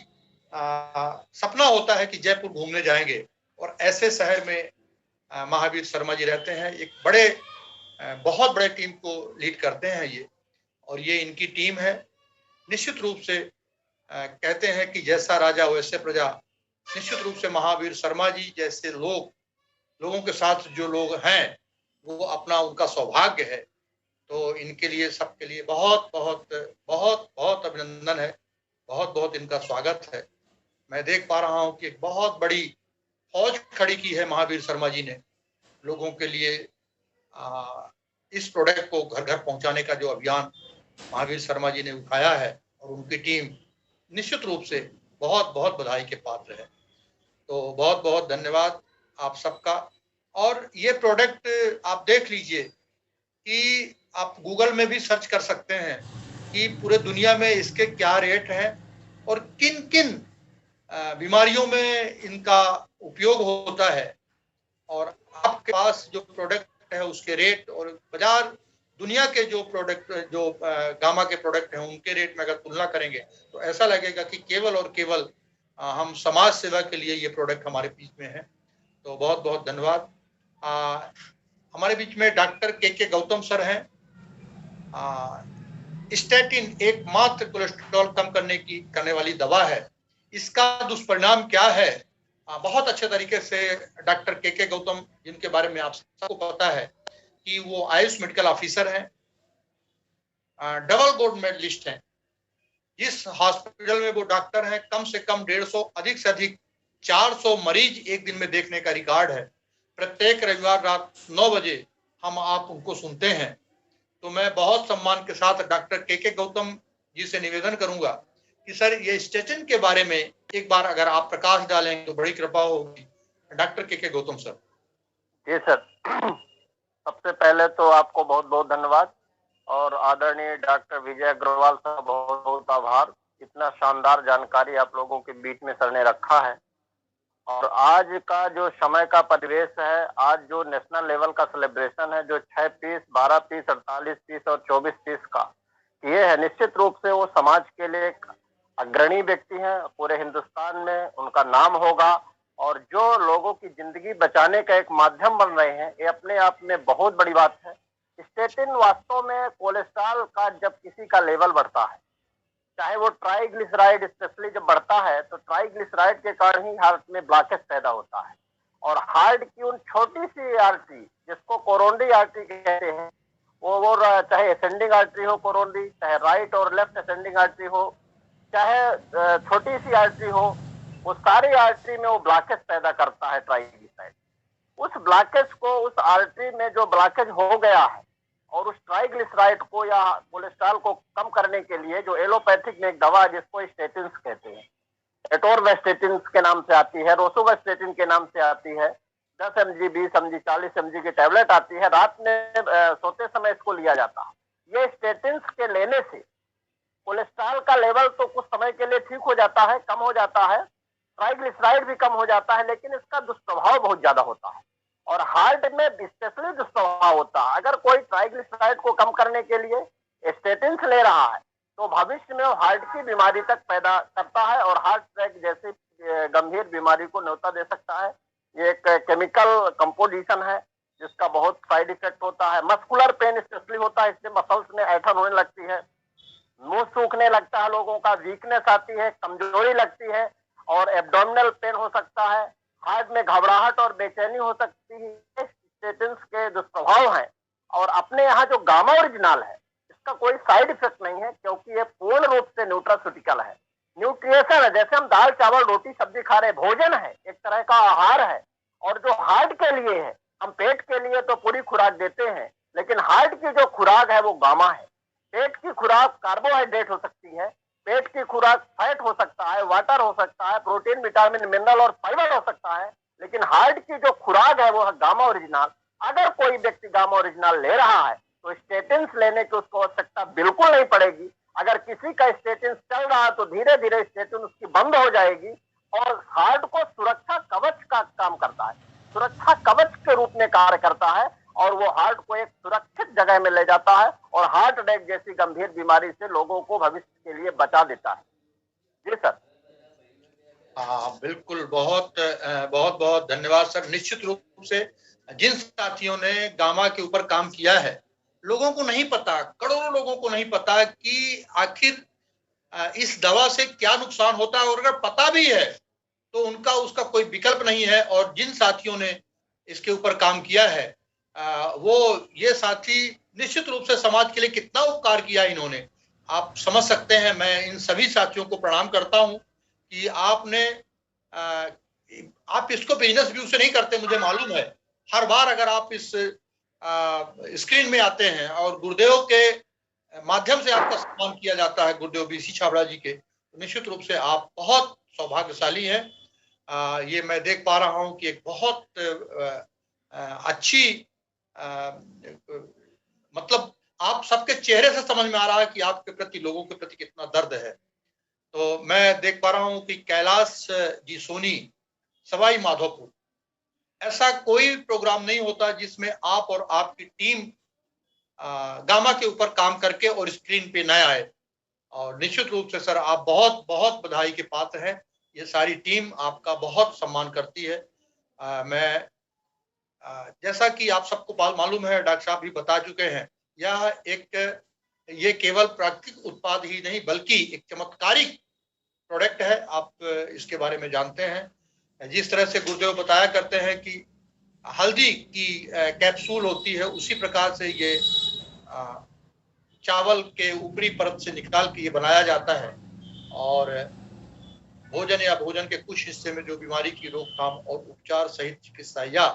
सपना होता है कि जयपुर घूमने जाएंगे, और ऐसे शहर में महावीर शर्मा जी रहते हैं। एक बहुत बड़े टीम को लीड करते हैं ये, और ये इनकी टीम है। निश्चित रूप से कहते हैं कि जैसा राजा वैसे प्रजा। निश्चित रूप से महावीर शर्मा जी जैसे लोगों के साथ जो लोग हैं वो अपना उनका सौभाग्य है। तो इनके लिए, सबके लिए बहुत बहुत बहुत बहुत अभिनंदन है, बहुत बहुत इनका स्वागत है। मैं देख पा रहा हूँ कि एक बहुत बड़ी फौज खड़ी की है महावीर शर्मा जी ने लोगों के लिए। इस प्रोडक्ट को घर घर पहुंचाने का जो अभियान महावीर शर्मा जी ने उठाया है और उनकी टीम निश्चित रूप से बहुत बहुत बधाई के पात्र है। तो बहुत बहुत धन्यवाद आप सबका। और ये प्रोडक्ट आप देख लीजिए कि आप गूगल में भी सर्च कर सकते हैं कि पूरे दुनिया में इसके क्या रेट हैं और किन किन बीमारियों में इनका उपयोग होता है, और आपके पास जो प्रोडक्ट है उसके रेट और बाजार दुनिया के जो प्रोडक्ट, जो गामा के प्रोडक्ट हैं उनके रेट में अगर तुलना करेंगे तो ऐसा लगेगा कि केवल और केवल हम समाज सेवा के लिए ये प्रोडक्ट हमारे बीच में है। तो बहुत बहुत धन्यवाद। हमारे बीच में डॉक्टर के गौतम सर हैं। स्टैटिन एकमात्र कोलेस्ट्रॉल कम करने वाली दवा है। इसका दुष्परिणाम क्या है, बहुत अच्छे तरीके से डॉक्टर के गौतम, जिनके बारे में आप सबको पता है कि वो आयुष मेडिकल ऑफिसर हैं, डबल गोल्ड मेडलिस्ट हैं। जिस हॉस्पिटल में वो डॉक्टर हैं, कम से कम 150, अधिक से अधिक 400 मरीज एक दिन में देखने का रिकॉर्ड है। प्रत्येक रविवार रात 9 बजे हम आप उनको सुनते हैं। तो मैं बहुत सम्मान के साथ डॉक्टर के गौतम जी से निवेदन करूंगा कि सर ये स्टेटिन के बारे में एक बार अगर आप प्रकाश डालें तो बड़ी कृपा होगी। डॉक्टर के गौतम सर। जी सर, सबसे पहले तो आपको बहुत बहुत धन्यवाद और आदरणीय डॉक्टर विजय अग्रवाल साहब बहुत बहुत आभार। इतना शानदार जानकारी आप लोगों के बीच में सर ने रखा है। और आज का जो समय का परिवेश है, आज जो नेशनल लेवल का सेलिब्रेशन है, जो 6 पीस, 12 पीस, 48 पीस और 24 पीस का ये है, निश्चित रूप से वो समाज के लिए एक अग्रणी व्यक्ति हैं। पूरे हिंदुस्तान में उनका नाम होगा और जो लोगों की जिंदगी बचाने का एक माध्यम बन रहे हैं, ये अपने आप में बहुत बड़ी बात है। स्टेटिन वास्तव में कोलेस्ट्रॉल का जब किसी का लेवल बढ़ता है, चाहे वो ट्राइग्लिसराइड स्पेशली जब बढ़ता है, तो ट्राइग्लिसराइड के कारण ही हार्ट में ब्लॉकेज पैदा होता है। और हार्ट की उन छोटी सी आर्टरी जिसको कोरोनरी आर्टरी कहते हैं, वो चाहे असेंडिंग आर्टरी हो कोरोनरी, चाहे राइट और लेफ्ट असेंडिंग आर्टरी हो, चाहे छोटी सी आर्टरी हो, वो सारी आर्टरी में वो ब्लॉकेज पैदा करता है ट्राइग्लिसराइड। उस ब्लॉकेज को, उस आर्टरी में जो ब्लॉकेज हो गया है, और उस ट्राइग्लिसराइड को या कोलेस्ट्रॉल को कम करने के लिए जो एलोपैथिक में एक दवा है जिसको स्टेटिन कहते हैं, एटोरवेस्टेटिन के नाम से आती है, रोसुवेस्टेटिन के नाम से आती है, 10 mg, 20 mg, 40 mg की टैबलेट आती है, रात में सोते समय इसको लिया जाता है। ये स्टेटिन के लेने से कोलेस्ट्रॉल का लेवल तो कुछ समय के लिए ठीक हो जाता है, कम हो जाता है, ट्राइग्लिसराइड भी कम हो जाता है, लेकिन इसका दुष्प्रभाव बहुत ज्यादा होता है और हार्ट में स्पेशली दुष्प्रभाव होता है। अगर कोई ट्राइग्लिसराइड को कम करने के लिए स्टेटिन ले रहा है तो भविष्य में वो हार्ट की बीमारी तक पैदा करता है और हार्ट अटैक जैसी गंभीर बीमारी को न्योता दे सकता है। ये एक केमिकल कंपोजिशन है जिसका बहुत साइड इफेक्ट होता है। मस्कुलर पेन स्पेशली होता है, इससे मसल्स में ऐठन होने लगती है, मुंह सूखने लगता है, लोगों का वीकनेस आती है, कमजोरी लगती है और एब्डोमिनल पेन हो सकता है, हार्ट में घबराहट और बेचैनी हो सकती है। स्टेटिन के दुष्प्रभाव हैं। और अपने यहाँ जो गामा ओरिजिनल है इसका कोई साइड इफेक्ट नहीं है, क्योंकि ये पूर्ण रूप से न्यूट्रास्यूटिकल है, न्यूट्रिएशन है। जैसे हम दाल चावल रोटी सब्जी खा रहे, भोजन है, एक तरह का आहार है। और जो हार्ट के लिए है, हम पेट के लिए तो पूरी खुराक देते हैं, लेकिन हार्ट की जो खुराक है वो गामा है। पेट की खुराक कार्बोहाइड्रेट हो सकती है, पेट की खुराक फैट हो सकता है, वाटर हो सकता है, प्रोटीन, विटामिन, मिनरल और फाइबर हो सकता है, लेकिन हार्ट की जो खुराक है वो है गामा ओरिजिनल। अगर कोई व्यक्ति गामा ओरिजिनल ले रहा है तो स्टेटिन लेने की उसको आवश्यकता बिल्कुल नहीं पड़ेगी। अगर किसी का स्टेटिन चल रहा है तो धीरे धीरे स्टेटिन उसकी बंद हो जाएगी और हार्ट को सुरक्षा कवच का काम करता है, सुरक्षा कवच के रूप में कार्य करता है और वो हार्ट को एक सुरक्षित जगह में ले जाता है और हार्ट अटैक जैसी गंभीर बीमारी से लोगों को भविष्य के लिए बचा देता है। जी सर। हाँ बिल्कुल, बहुत बहुत बहुत धन्यवाद सर। निश्चित रूप से जिन साथियों ने गामा के ऊपर काम किया है, लोगों को नहीं पता, करोड़ों लोगों को नहीं पता कि आखिर इस दवा से क्या नुकसान होता है, और अगर पता भी है तो उनका उसका कोई विकल्प नहीं है। और जिन साथियों ने इसके ऊपर काम किया है, वो ये साथी निश्चित रूप से समाज के लिए कितना उपकार किया इन्होंने, आप समझ सकते हैं। मैं इन सभी साथियों को प्रणाम करता हूं कि आपने आप इसको बिजनेस व्यू से नहीं करते, मुझे मालूम है। हर बार अगर आप इस स्क्रीन में आते हैं और गुरुदेव के माध्यम से आपका सम्मान किया जाता है, गुरुदेव बीसी छाबड़ा जी के, तो निश्चित रूप से आप बहुत सौभाग्यशाली हैं। ये मैं देख पा रहा हूं कि एक बहुत अच्छी मतलब आप सबके चेहरे से समझ में आ रहा है कि आपके प्रति, लोगों के प्रति कितना दर्द है। तो मैं देख पा रहा हूं कि कैलाश जी सोनी, सवाई माधोपुर, ऐसा कोई प्रोग्राम नहीं होता जिसमें आप और आपकी टीम गामा के ऊपर काम करके और स्क्रीन पे न आए। और निश्चित रूप से सर आप बहुत बहुत बधाई के पात्र हैं। ये सारी टीम आपका बहुत सम्मान करती है। मैं जैसा कि आप सबको मालूम है, डॉक्टर साहब भी बता चुके हैं, ये केवल प्राकृतिक उत्पाद ही नहीं बल्कि एक चमत्कारिक प्रोडक्ट है। आप इसके बारे में जानते हैं। जिस तरह से गुरुदेव बताया करते हैं कि हल्दी की कैप्सूल होती है, उसी प्रकार से ये चावल के ऊपरी परत से निकाल के ये बनाया जाता है और भोजन या भोजन के कुछ हिस्से में जो बीमारी की रोकथाम और उपचार सहित चिकित्सा या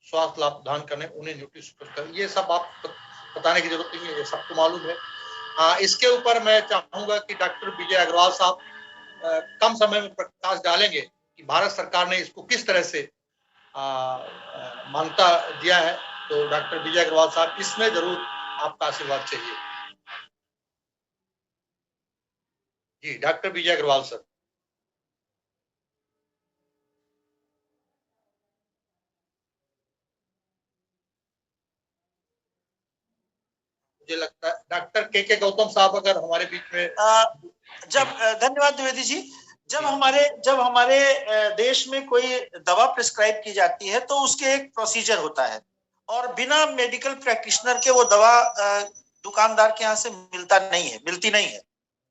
स्वास्थ्य लाभ प्रदान करने, उन्हें न्यूट्रिशन, ये सब आप बताने की जरूरत नहीं है, ये सबको मालूम है। इसके ऊपर मैं चाहूंगा कि डॉक्टर विजय अग्रवाल साहब कम समय में प्रकाश डालेंगे कि भारत सरकार ने इसको किस तरह से मान्यता दिया है। तो डॉक्टर विजय अग्रवाल साहब, इसमें जरूर आपका आशीर्वाद चाहिए। जी, डॉक्टर विजय अग्रवाल सर। मुझे लगता है डॉक्टर के गौतम साहब अगर हमारे बीच में धन्यवाद द्विवेदी जी। जब हमारे देश में कोई दवा प्रिस्क्राइब की जाती है तो उसके एक प्रोसीजर होता है और बिना मेडिकल प्रैक्टिशनर के वो दवा दुकानदार के यहाँ से मिलती नहीं है।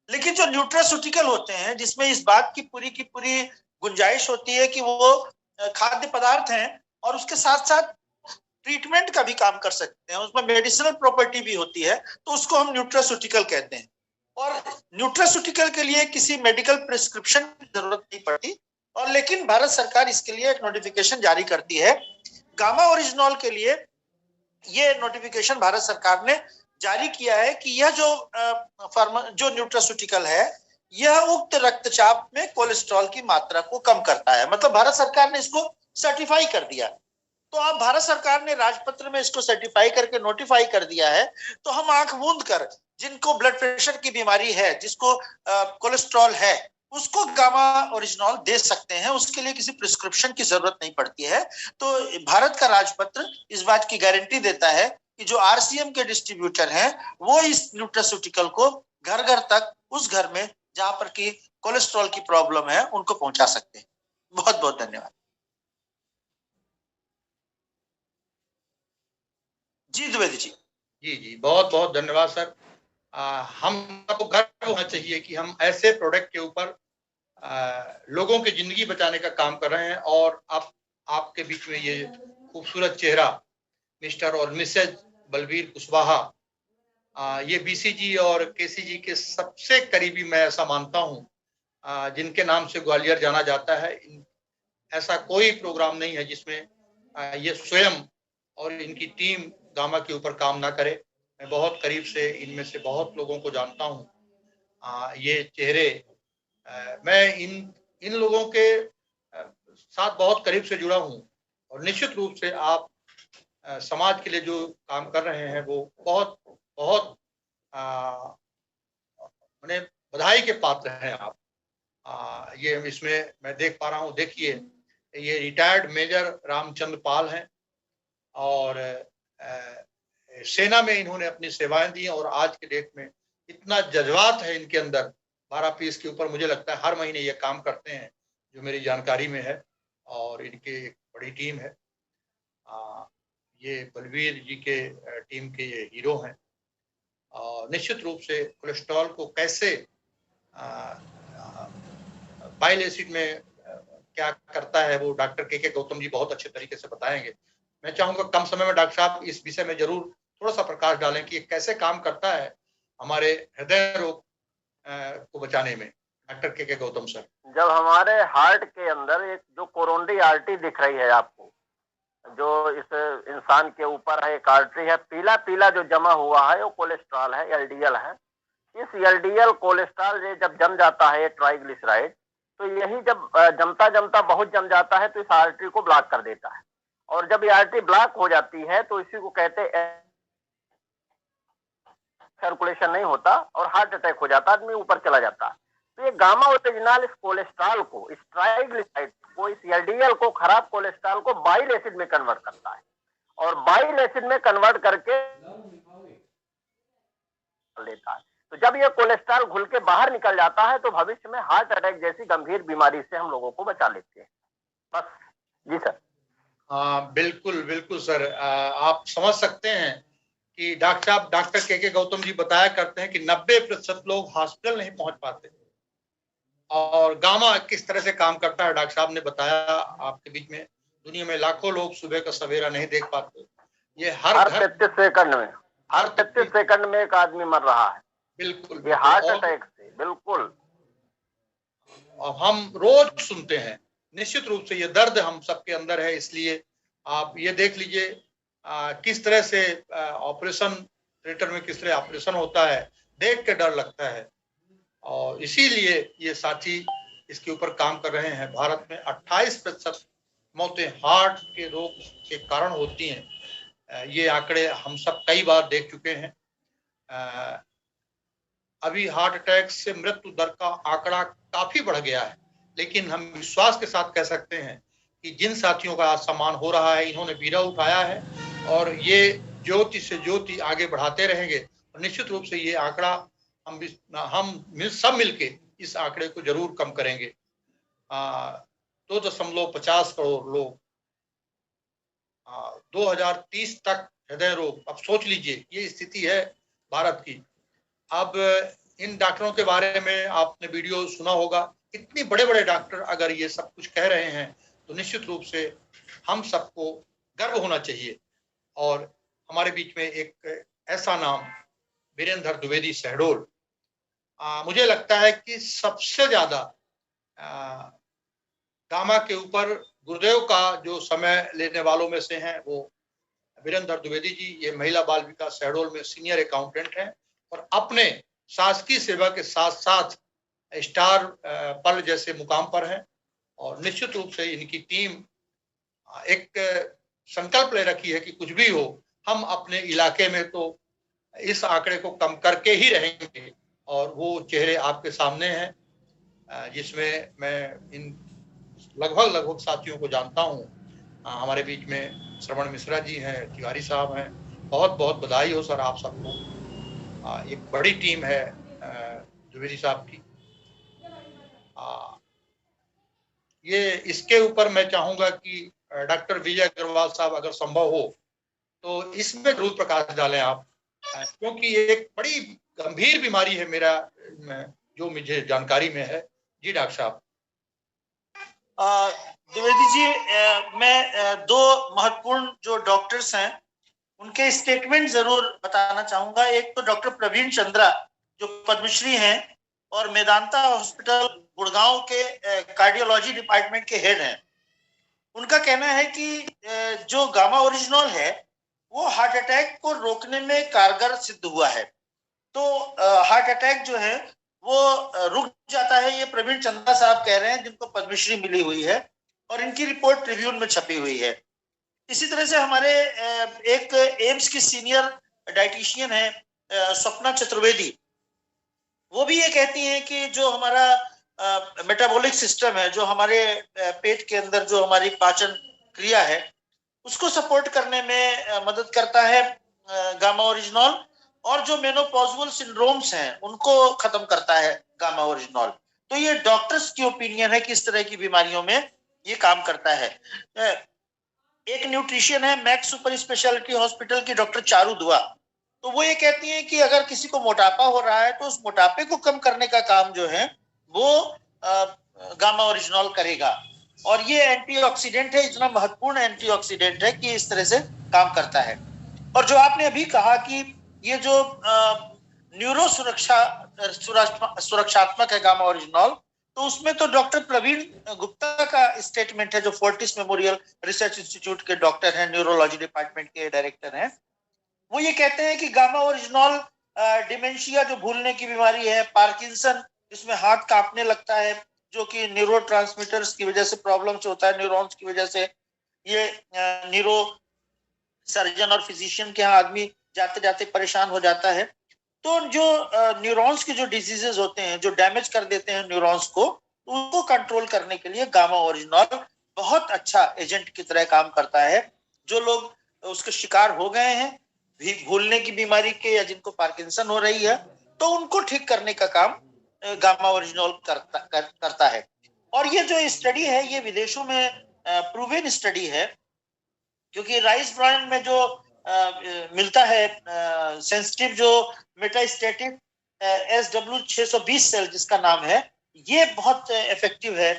लेकिन जो न्यूट्रास्यूटिकल होते हैं, जिसमें इस बात की पूरी गुंजाइश होती है कि वो खाद्य पदार्थ हैं और उसके साथ साथ ट्रीटमेंट का भी काम कर सकते हैं, उसमें मेडिसिनल प्रॉपर्टी भी होती है, तो उसको हम न्यूट्रास्यूटिकल कहते हैं। और न्यूट्रास्यूटिकल के लिए किसी मेडिकल प्रिस्क्रिप्शन की जरूरत नहीं पड़ती। और लेकिन भारत सरकार इसके लिए एक नोटिफिकेशन जारी करती है। गामा ओरिजिनॉल के लिए ये नोटिफिकेशन भारत सरकार ने जारी किया है कि यह जो न्यूट्रास्यूटिकल है, यह उक्त रक्तचाप में कोलेस्ट्रॉल की मात्रा को कम करता है। मतलब भारत सरकार ने इसको सर्टिफाई कर दिया। तो अब भारत सरकार ने राजपत्र में इसको सर्टिफाई करके नोटिफाई कर दिया है, तो हम आंख मूंद कर जिनको ब्लड प्रेशर की बीमारी है, जिसको कोलेस्ट्रॉल है, उसको गामा ओरिजिनॉल दे सकते हैं। उसके लिए किसी प्रिस्क्रिप्शन की जरूरत नहीं पड़ती है। तो भारत का राजपत्र इस बात की गारंटी देता है कि जो आरसीएम के डिस्ट्रीब्यूटर हैं, वो इस न्यूट्रास्यूटिकल को घर घर तक, उस घर में जहां पर की कोलेस्ट्रॉल की प्रॉब्लम है, उनको पहुंचा सकते हैं। बहुत बहुत धन्यवाद। जी द्विवेदी जी। जी, बहुत बहुत धन्यवाद सर। हम सबको गर्व होना चाहिए कि हम ऐसे प्रोडक्ट के ऊपर लोगों की जिंदगी बचाने का काम कर रहे हैं। और आपके बीच में ये खूबसूरत चेहरा मिस्टर और मिसेज बलवीर कुशवाहा, ये बीसीजी और केसीजी के सबसे करीबी, मैं ऐसा मानता हूँ, जिनके नाम से ग्वालियर जाना जाता है। ऐसा कोई प्रोग्राम नहीं है जिसमें ये स्वयं और इनकी टीम गामा के ऊपर काम ना करे। मैं बहुत करीब से इनमें से बहुत लोगों को जानता हूँ। ये चेहरे, मैं इन लोगों के साथ बहुत करीब से जुड़ा हूँ और निश्चित रूप से आप समाज के लिए जो काम कर रहे हैं वो बहुत बहुत मैंने बधाई के पात्र हैं आप। ये इसमें मैं देख पा रहा हूँ, देखिए ये रिटायर्ड मेजर रामचंद्र पाल हैं और सेना में इन्होंने अपनी सेवाएं दी और आज के डेट में इतना जज्बात है इनके अंदर। 12 पीस के ऊपर मुझे लगता है हर महीने ये काम करते हैं, जो मेरी जानकारी में है। और इनकी एक बड़ी टीम है। ये बलवीर जी के टीम के ये हीरो हैं। और निश्चित रूप से कोलेस्ट्रॉल को कैसे बाइल एसिड में क्या करता है वो डॉक्टर के गौतम जी बहुत अच्छे तरीके से बताएंगे। मैं चाहूंगा कम समय में डॉक्टर साहब इस विषय में जरूर थोड़ा सा प्रकाश डालें कि ये कैसे काम करता है हमारे हृदय रोग को बचाने में। डॉक्टर के गौतम सर। जब हमारे हार्ट के अंदर एक जो कोरोनरी आर्टरी दिख रही है आपको, जो इस इंसान के ऊपर है, एक आर्टरी है, पीला पीला जो जमा हुआ है वो कोलेस्ट्रॉल है, एलडीएल है। इस एलडीएल कोलेस्ट्रॉल ये जब जम जाता है, ट्राइग्लिसराइड, तो यही जब जमता जमता बहुत जम जाता है तो इस आर्टरी को ब्लॉक कर देता है। और जब ये आर्टरी ब्लॉक हो जाती है तो इसी को कहते हैं सर्कुलेशन नहीं होता और हार्ट अटैक हो जाता है, आदमी ऊपर चला जाता है। तो ये गामा ओरिजिनल इस कोलेस्ट्रॉल को, इस ट्राइग्लिसराइड को, इस एलडीएल को, खराब कोलेस्ट्रॉल को बाइल एसिड में कन्वर्ट करता है और बाइल एसिड में कन्वर्ट करके लेता है। तो जब ये कोलेस्ट्रॉल घुल के बाहर निकल जाता है तो भविष्य में हार्ट अटैक जैसी गंभीर बीमारी से हम लोगों को बचा लेते हैं। बस जी सर। हाँ बिल्कुल बिल्कुल सर। आप समझ सकते हैं कि डॉक्टर के गौतम जी बताया करते हैं कि 90% लोग हॉस्पिटल नहीं पहुंच पाते और गामा किस तरह से काम करता है डॉक्टर साहब ने बताया आपके बीच में। दुनिया में लाखों लोग सुबह का सवेरा नहीं देख पाते। ये हर 33 सेकंड में, हर 33 सेकंड में एक आदमी मर रहा है। बिल्कुल ये हार्ट अटैक से। बिल्कुल। और हम रोज सुनते हैं, निश्चित रूप से ये दर्द हम सबके अंदर है। इसलिए आप ये देख लीजिए किस तरह से ऑपरेशन थिएटर में किस तरह ऑपरेशन होता है, देख के डर लगता है। और इसीलिए ये साथी इसके ऊपर काम कर रहे हैं। भारत में 28% मौतें हार्ट के रोग के कारण होती हैं। ये आंकड़े हम सब कई बार देख चुके हैं। अभी हार्ट अटैक से मृत्यु दर का आंकड़ा काफी बढ़ गया है, लेकिन हम विश्वास के साथ कह सकते हैं कि जिन साथियों का सम्मान हो रहा है, इन्होंने बीड़ा उठाया है और ये ज्योति से ज्योति आगे बढ़ाते रहेंगे। और निश्चित रूप से ये आंकड़ा हम सब मिलके इस आंकड़े को जरूर कम करेंगे। 2.50 करोड़ लोग 2030 तक हृदय रोग। अब सोच लीजिए ये स्थिति है भारत की। अब इन डॉक्टरों के बारे में आपने वीडियो सुना होगा, इतने बड़े बड़े डॉक्टर अगर ये सब कुछ कह रहे हैं तो निश्चित रूप से हम सबको गर्व होना चाहिए। और हमारे बीच में एक ऐसा नाम वीरेंद्र द्विवेदी शहडोल, मुझे लगता है कि सबसे ज्यादा गामा के ऊपर गुरुदेव का जो समय लेने वालों में से हैं वो वीरेंद्र द्विवेदी जी। ये महिला बाल विकास शहडोल में सीनियर अकाउंटेंट हैं और अपने शासकीय सेवा के साथ साथ स्टार पर्ल जैसे मुकाम पर हैं। और निश्चित रूप से इनकी टीम एक संकल्प ले रखी है कि कुछ भी हो हम अपने इलाके में तो इस आंकड़े को कम करके ही रहेंगे। और वो चेहरे आपके सामने हैं जिसमें मैं इन लगभग साथियों को जानता हूँ। हमारे बीच में श्रवण मिश्रा जी हैं, तिवारी साहब हैं। बहुत बहुत बधाई हो सर आप सबको। एक बड़ी टीम है द्विवेदी साहब की। ये इसके ऊपर मैं चाहूंगा कि डॉक्टर विजय अग्रवाल साहब अगर संभव हो तो इसमें जरूर प्रकाश डालें आप, क्योंकि ये एक बड़ी गंभीर बीमारी है मेरा जो मुझे जानकारी में है। जी डॉक्टर साहब। द्विवेदी जी, मैं दो महत्वपूर्ण जो डॉक्टर्स हैं उनके स्टेटमेंट जरूर बताना चाहूंगा। एक तो डॉक्टर प्रवीण चंद्रा जो पद्मश्री हैं और मेदांता हॉस्पिटल गुड़गांव के कार्डियोलॉजी डिपार्टमेंट के हेड हैं। उनका कहना है कि जो गामा ओरिजिनल है वो हार्ट अटैक को रोकने में कारगर सिद्ध हुआ है। तो हार्ट अटैक जो है वो रुक जाता है, ये प्रवीण चंद्रा साहब कह रहे हैं, जिनको पद्मश्री मिली हुई है और इनकी रिपोर्ट ट्रिब्यून में छपी हुई है। इसी तरह से हमारे एक एम्स की सीनियर डाइटिशियन है स्वप्ना चतुर्वेदी, वो भी ये कहती हैं कि जो हमारा मेटाबॉलिक सिस्टम है, जो हमारे पेट के अंदर जो हमारी पाचन क्रिया है, उसको सपोर्ट करने में मदद करता है गामा ओरिजिनल। और जो मेनोपॉजुअल सिंड्रोम्स हैं उनको खत्म करता है गामा ओरिजिनल। तो ये डॉक्टर्स की ओपिनियन है कि इस तरह की बीमारियों में ये काम करता है। एक न्यूट्रिशियन है मैक्स सुपर स्पेशलिटी हॉस्पिटल की डॉक्टर चारू दुआ, तो वो ये कहती है कि अगर किसी को मोटापा हो रहा है तो उस मोटापे को कम करने का काम जो है वो गामा ओरिजिनल करेगा। और ये एंटीऑक्सीडेंट है, इतना महत्वपूर्ण एंटीऑक्सीडेंट है कि इस तरह से काम करता है। और जो आपने अभी कहा कि ये जो न्यूरो सुरक्षात्मक है गामा ओरिजिनॉल, तो उसमें तो डॉक्टर प्रवीण गुप्ता का स्टेटमेंट है, जो फोर्टिस मेमोरियल रिसर्च इंस्टीट्यूट के डॉक्टर हैं, न्यूरोलॉजी डिपार्टमेंट के डायरेक्टर हैं। वो ये कहते हैं कि गामा ओरिजिनॉल डिमेंशिया, जो भूलने की बीमारी है, पार्किंसन जिसमें हाथ कांपने लगता है, जो कि न्यूरोट्रांसमीटर्स की वजह से प्रॉब्लम्स होता है, न्यूरॉन्स की वजह से, ये न्यूरो सर्जन और फिजिशियन के यहाँ आदमी जाते जाते परेशान हो जाता है। तो जो न्यूरॉन्स के जो डिजीजेस होते हैं, जो डैमेज कर देते हैं न्यूरॉन्स को, उनको कंट्रोल करने के लिए गामा ओरिजिनॉल बहुत अच्छा एजेंट की तरह काम करता है। जो लोग उसके शिकार हो गए हैं भूलने की बीमारी के, या जिनको पार्किंसन हो रही है, तो उनको ठीक करने का काम गामा ओरिजिनॉल करता है। और ये जो स्टडी है, ये विदेशों में प्रूवन स्टडी है, क्योंकि राइस ब्रांड में जो मिलता है सेंसिटिव जो मेटास्टेटिक SW620 सेल जिसका नाम है, ये बहुत इफेक्टिव है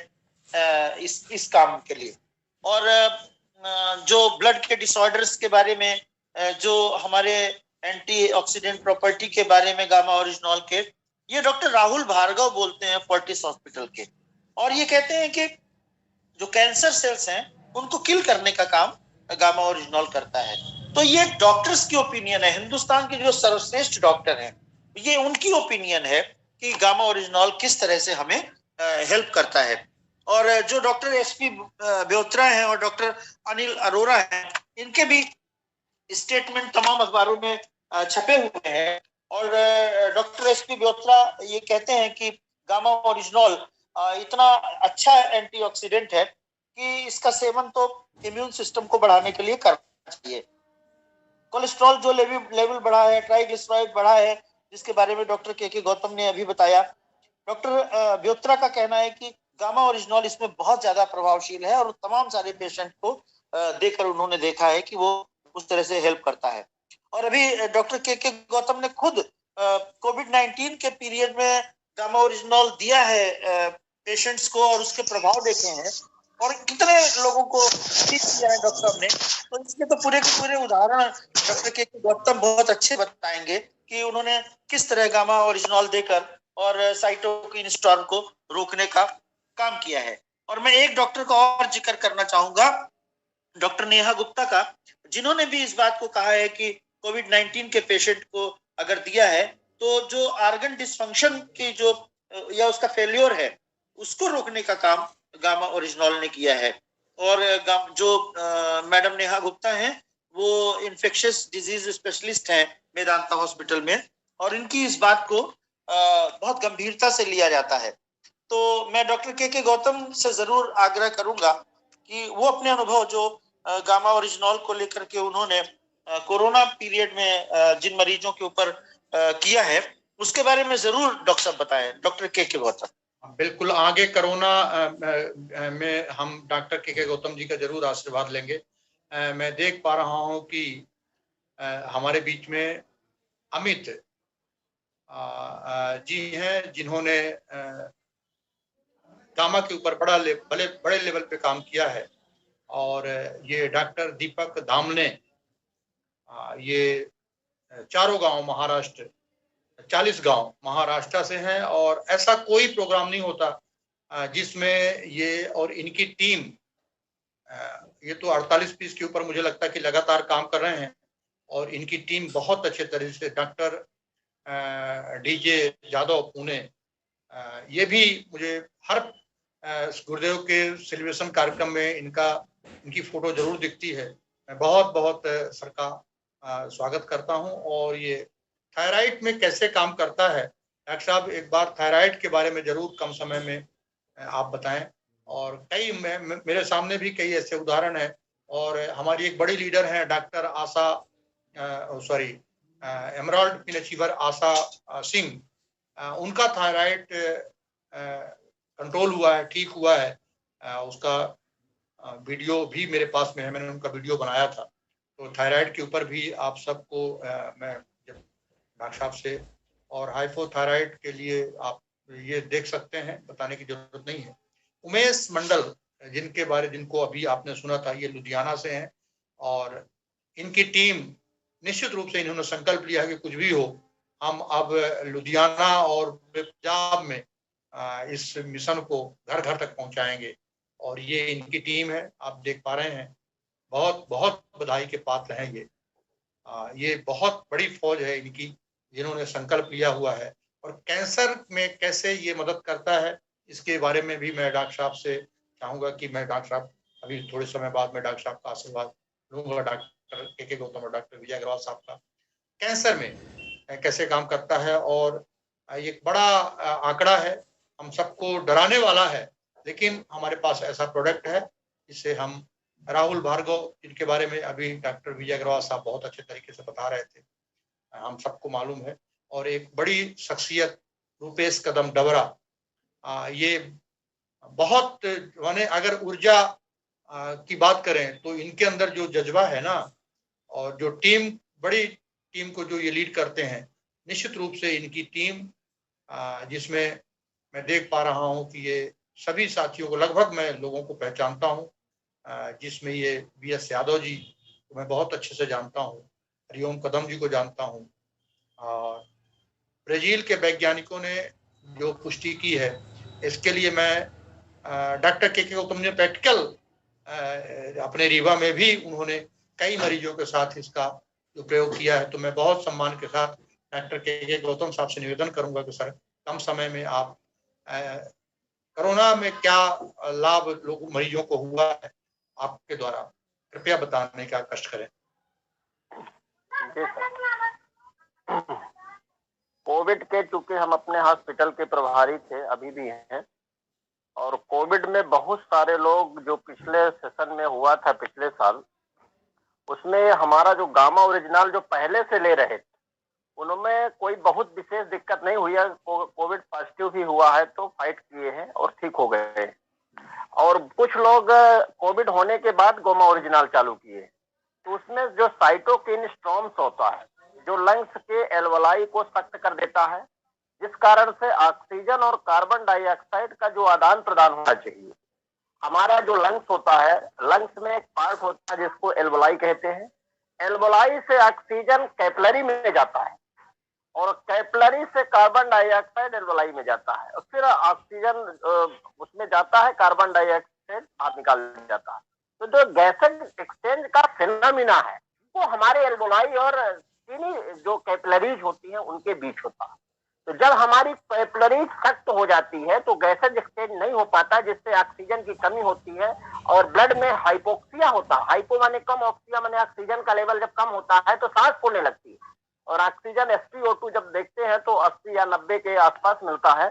इस काम के लिए। और जो ब्लड के डिसऑर्डर्स के बारे में, जो हमारे एंटीऑक्सीडेंट प्रॉपर्टी के बारे में गामा ओरिजिनॉल के, ये डॉक्टर राहुल भार्गव बोलते हैं फोर्टिस हॉस्पिटल के, और ये कहते हैं कि जो कैंसर सेल्स हैं उनको किल करने का काम गामा ओरिजिनॉल करता है। तो ये डॉक्टर्स की ओपिनियन है, हिंदुस्तान के जो सर्वश्रेष्ठ डॉक्टर हैं, ये उनकी ओपिनियन है कि गामा ओरिजिनॉल किस तरह से हमें हेल्प करता है। और जो डॉक्टर SP ब्योत्रा हैं और डॉक्टर अनिल अरोरा हैं, इनके भी स्टेटमेंट तमाम अखबारों में छपे हुए हैं। और डॉक्टर SP ब्योत्रा ये कहते हैं कि गामा ओरिजिनॉल इतना अच्छा एंटीऑक्सीडेंट है कि इसका सेवन तो इम्यून सिस्टम को बढ़ाने के लिए करना चाहिए। कोलेस्ट्रॉल जो लेवल बढ़ा है, ट्राइग्लिसराइड बढ़ा है, जिसके बारे में डॉक्टर के गौतम ने अभी बताया, डॉक्टर ब्योत्रा का कहना है कि गामा ओरिजिनॉल इसमें बहुत ज्यादा प्रभावशील है, और तमाम सारे पेशेंट को देकर उन्होंने देखा है कि वो उस तरह से हेल्प करता है। और अभी डॉक्टर के गौतम ने खुद कोविड-19 के पीरियड में गामा ओरिजिनॉल दिया है पेशेंट्स को, और उसके प्रभाव देखे हैं, और कितने लोगों को ठीक किया है डॉक्टर साहब ने। तो इसके तो पूरे के पूरे उदाहरण डॉक्टर के गौतम बहुत अच्छे बताएंगे कि उन्होंने किस तरह गामा ओरिजिनॉल देकर और साइटोकिन स्टॉर्म को रोकने का काम किया है। और मैं एक डॉक्टर का और जिक्र करना चाहूंगा, डॉक्टर नेहा गुप्ता का, जिन्होंने भी इस बात को कहा है कि कोविड-19 के पेशेंट को अगर दिया है तो जो आर्गन डिसफंक्शन की जो या उसका फेल्योर है, उसको रोकने का काम गामा ओरिजिनॉल ने किया है। और जो मैडम नेहा गुप्ता हैं, वो इन्फेक्शियस डिजीज स्पेशलिस्ट हैं मेदांता हॉस्पिटल में, और इनकी इस बात को बहुत गंभीरता से लिया जाता है। तो मैं डॉक्टर के गौतम से जरूर आग्रह करूंगा कि वो अपने अनुभव जो गामा ओरिजिनॉल को लेकर के उन्होंने कोरोना पीरियड में जिन मरीजों के ऊपर किया है, उसके बारे में जरूर डॉक्टर साहब बताएं। डॉक्टर के गौतम। बिल्कुल, आगे कोरोना में हम डॉक्टर के गौतम जी का जरूर आशीर्वाद लेंगे। मैं देख पा रहा हूं कि हमारे बीच में अमित जी हैं, जिन्होंने गामा के ऊपर बड़े लेवल पे काम किया है। और ये डॉक्टर दीपक धामने, ये चारों गांव महाराष्ट्र, 40 गांव महाराष्ट्र से हैं, और ऐसा कोई प्रोग्राम नहीं होता जिसमें ये और इनकी टीम, ये तो 48 पीस के ऊपर मुझे लगता है कि लगातार काम कर रहे हैं, और इनकी टीम बहुत अच्छे तरीके से, डॉक्टर DJ यादव पुणे, ये भी मुझे हर गुरुदेव के सेलिब्रेशन कार्यक्रम में इनकी फोटो जरूर दिखती है। मैं बहुत बहुत सर का स्वागत करता हूं। और ये थायराइड में कैसे काम करता है, डॉक्टर साहब एक बार थायराइड के बारे में जरूर कम समय में आप बताएं। और कई मेरे सामने भी कई ऐसे उदाहरण हैं, और हमारी एक बड़ी लीडर हैं डॉक्टर आशा एमराल्ड पिन अचीवर आशा सिंह, उनका थायराइड कंट्रोल हुआ है, ठीक हुआ है। उसका वीडियो भी मेरे पास में है, मैंने उनका वीडियो बनाया था। तो थायराइड के ऊपर भी आप सबको मैं जब डॉक्टर साहब से, और हाइपोथायराइड के लिए आप ये देख सकते हैं, बताने की जरूरत नहीं है। उमेश मंडल जिनको अभी आपने सुना था, ये लुधियाना से हैं और इनकी टीम निश्चित रूप से इन्होंने संकल्प लिया है कि कुछ भी हो हम अब लुधियाना और पंजाब में इस मिशन को घर घर तक पहुंचाएंगे। और ये इनकी टीम है, आप देख पा रहे हैं, बहुत बहुत बधाई के पात्र हैं ये बहुत बड़ी फौज है इनकी जिन्होंने संकल्प लिया हुआ है। और कैंसर में कैसे ये मदद करता है इसके बारे में भी मैं डॉक्टर साहब से चाहूंगा कि मैं डॉक्टर साहब अभी थोड़े समय बाद में डॉक्टर साहब का आशीर्वाद लूंगा, डॉक्टर के गौतम और डॉक्टर विजय अग्रवाल साहब का, कैंसर में कैसे काम करता है। और एक बड़ा आंकड़ा है, हम सबको डराने वाला है, लेकिन हमारे पास ऐसा प्रोडक्ट है जिससे हम राहुल भार्गव, जिनके बारे में अभी डॉक्टर विजय अग्रवाल साहब बहुत अच्छे तरीके से बता रहे थे, हम सबको मालूम है। और एक बड़ी शख्सियत रूपेश कदम डबरा, ये बहुत माने अगर ऊर्जा की बात करें तो इनके अंदर जो जज्बा है ना, और जो बड़ी टीम को जो ये लीड करते हैं, निश्चित रूप से इनकी टीम जिसमें मैं देख पा रहा हूं कि ये सभी साथियों को लगभग मैं लोगों को पहचानता हूं, जिसमें ये BS यादव जी को मैं बहुत अच्छे से जानता हूं, हरिओम कदम जी को जानता हूं, और ब्राजील के वैज्ञानिकों ने जो पुष्टि की है, इसके लिए मैं डॉक्टर के गौतम ने प्रैक्टिकल अपने रीवा में भी उन्होंने कई मरीजों के साथ इसका जो प्रयोग किया है। तो मैं बहुत सम्मान के साथ डॉक्टर के गौतम साहब से निवेदन करूंगा कि सर कम समय में आप कोरोना में क्या लाभ लोगों मरीजों को हुआ है आपके द्वारा, कृपया बताने का कष्ट करें। कोविड के चूंकि हम अपने हॉस्पिटल के प्रभारी थे, अभी भी हैं, और कोविड में बहुत सारे लोग जो पिछले सेशन में हुआ था पिछले साल, उसमें हमारा जो गामा ओरिजिनल जो पहले से ले रहे थे उनमें कोई बहुत विशेष दिक्कत नहीं हुई है। कोविड पॉजिटिव भी हुआ है तो फाइट किए हैं और ठीक हो गए हैं। और कुछ लोग कोविड होने के बाद गामा ओरिजिनल चालू किए, तो उसमें जो साइटोकिन स्टॉर्म्स होता है जो लंग्स के एल्वोलाई को सख्त कर देता है, जिस कारण से ऑक्सीजन और कार्बन डाइऑक्साइड का जो आदान प्रदान होना चाहिए। हमारा जो लंग्स होता है, लंग्स में एक पार्ट होता है जिसको एल्वोलाई कहते हैं। एल्वोलाई से ऑक्सीजन कैपिलरी में जाता है और कैपिलरी से कार्बन डाइऑक्साइड एल्वोलाई में जाता है, और फिर ऑक्सीजन उसमें जाता है, कार्बन डाइऑक्साइड बाहर निकाल जाता है। तो जो गैसेज एक्सचेंज का फिनोमिना है वो हमारे एल्वोलाई और चीनी जो कैपिलरीज होती हैं उनके बीच होता है। तो जब हमारी कैपिलरीज सख्त हो जाती है तो गैसेज एक्सचेंज नहीं हो पाता, जिससे ऑक्सीजन की कमी होती है और ब्लड में हाइपोक्सिया होता है। हाइपो माने कम, ऑक्सिया माने ऑक्सीजन का लेवल जब कम होता है तो सांस फूलने लगती है, और ऑक्सीजन SpO2 जब देखते हैं तो 80 या 90 के आसपास मिलता है।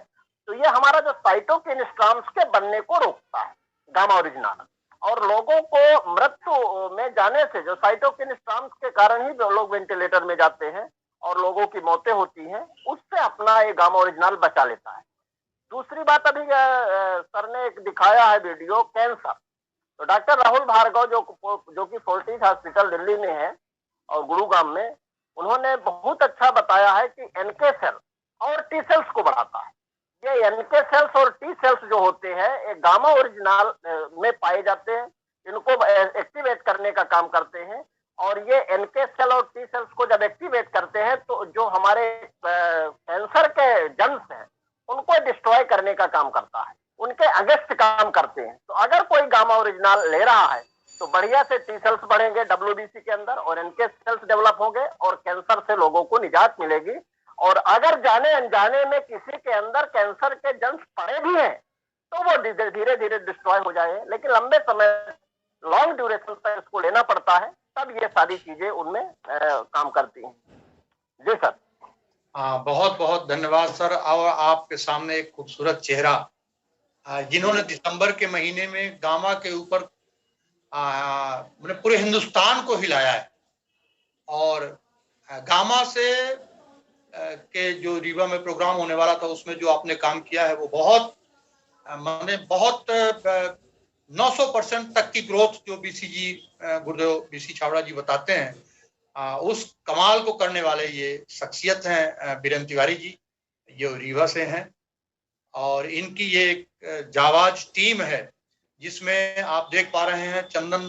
तो ये हमारा जो साइटोकिन स्टॉर्म्स के बनने को रोकता है गामा ओरिजिनल, और लोगों को मृत्यु में जाने से जो साइटोकिन स्टॉर्म्स के कारण ही लोग वेंटिलेटर में जाते हैं और लोगों की मौतें होती हैं, उससे अपना ये गामा ओरिजिनल बचा लेता है। दूसरी बात, अभी सर ने एक दिखाया है वीडियो कैंसर, तो डॉक्टर राहुल भार्गव जो कि फोर्टिस हॉस्पिटल दिल्ली में है और गुरुग्राम में, उन्होंने बहुत अच्छा बताया है कि NK सेल और T सेल्स को बढ़ाता है। ये NK सेल्स और T सेल्स जो होते हैं ये गामा ओरिजिनल में पाए जाते हैं, इनको एक्टिवेट करने का काम करते हैं, और ये NK सेल और T सेल्स को जब एक्टिवेट करते हैं तो जो हमारे कैंसर के जर्म्स हैं उनको डिस्ट्रॉय करने का काम करता है, उनके अगेंस्ट काम करते हैं। तो अगर कोई गामा ओरिजिनल ले रहा है तो बढ़िया से T सेल्स बढ़ेंगे WBC के अंदर और NK सेल्स डेवलप होंगे और कैंसर से लोगों को निजात मिलेगी। और अगर जाने अनजाने में किसी के अंदर कैंसर के जर्म्स पड़े भी हैं तो वो धीरे धीरे डिस्ट्रॉय हो जाए, लेकिन लंबे समय लॉन्ग ड्यूरेशन तक इसको लेना पड़ता है, तब ये सारी चीजें उनमें काम करती हैं। जी सर। बहुत बहुत धन्यवाद सर। और आपके सामने एक खूबसूरत चेहरा जिन्होंने दिसंबर के महीने में गामा के ऊपर पूरे हिंदुस्तान को हिलाया है, और गामा से के जो रीवा में प्रोग्राम होने वाला था उसमें जो आपने काम किया है वो बहुत 900% तक की ग्रोथ जो गुरुदेव BC छाबड़ा जी बताते हैं, उस कमाल को करने वाले ये शख्सियत हैं बीरेन तिवारी जी, ये रीवा से हैं, और इनकी ये एक जाबाज टीम है जिसमें आप देख पा रहे हैं चंदन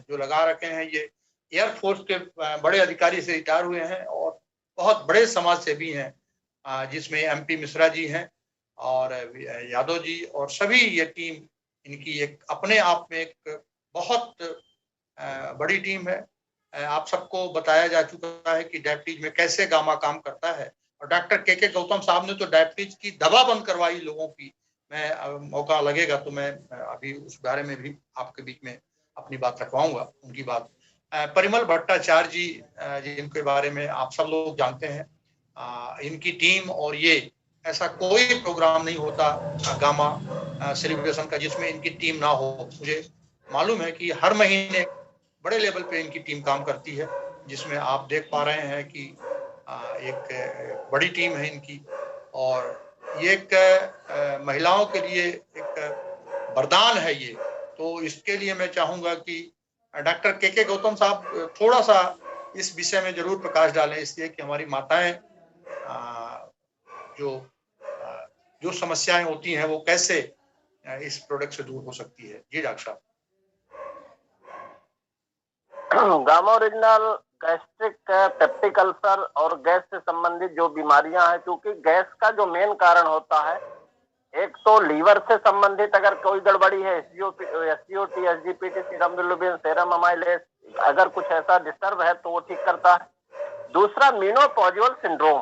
जो लगा रखे हैं, ये एयरफोर्स के बड़े अधिकारी से रिटायर हुए हैं और बहुत बड़े समाज सेवी हैं, जिसमें MP मिश्रा जी हैं और यादव जी और सभी ये टीम, इनकी एक अपने आप में एक बहुत बड़ी टीम है। आप सबको बताया जा चुका है कि डायबिटीज में कैसे गामा काम करता है, और डॉक्टर के गौतम साहब ने तो डायबिटीज की दवा बंद करवाई लोगों की। मैं मौका लगेगा तो मैं अभी उस बारे में भी आपके बीच में अपनी बात रखवाऊंगा, उनकी बात। परिमल भट्टाचार्य जी, जिनके बारे में आप सब लोग जानते हैं, इनकी टीम, और ये ऐसा कोई प्रोग्राम नहीं होता गामा सेलिब्रेशन का जिसमें इनकी टीम ना हो। मुझे मालूम है कि हर महीने बड़े लेवल पे इनकी टीम काम करती है, जिसमें आप देख पा रहे हैं कि एक बड़ी टीम है इनकी, और ये एक महिलाओं के लिए एक वरदान है ये। तो इसके लिए मैं चाहूंगा कि डॉक्टर के गौतम साहब थोड़ा सा इस विषय में जरूर प्रकाश डालें, इसलिए कि हमारी माताएं जो समस्याएं होती हैं वो कैसे इस प्रोडक्ट से दूर हो सकती है। जी डॉक्टर साहब। Gamma original gastric, peptic ulcer और गैस से संबंधित जो बीमारियां हैं, क्योंकि गैस का जो मेन कारण होता है, एक तो लीवर से संबंधित अगर कोई गड़बड़ी है, SGOT, SGPT, serum bilirubin, serum amylase, अगर कुछ ऐसा डिस्टर्ब है तो वो ठीक करता है। दूसरा मेनोपॉजल सिंड्रोम,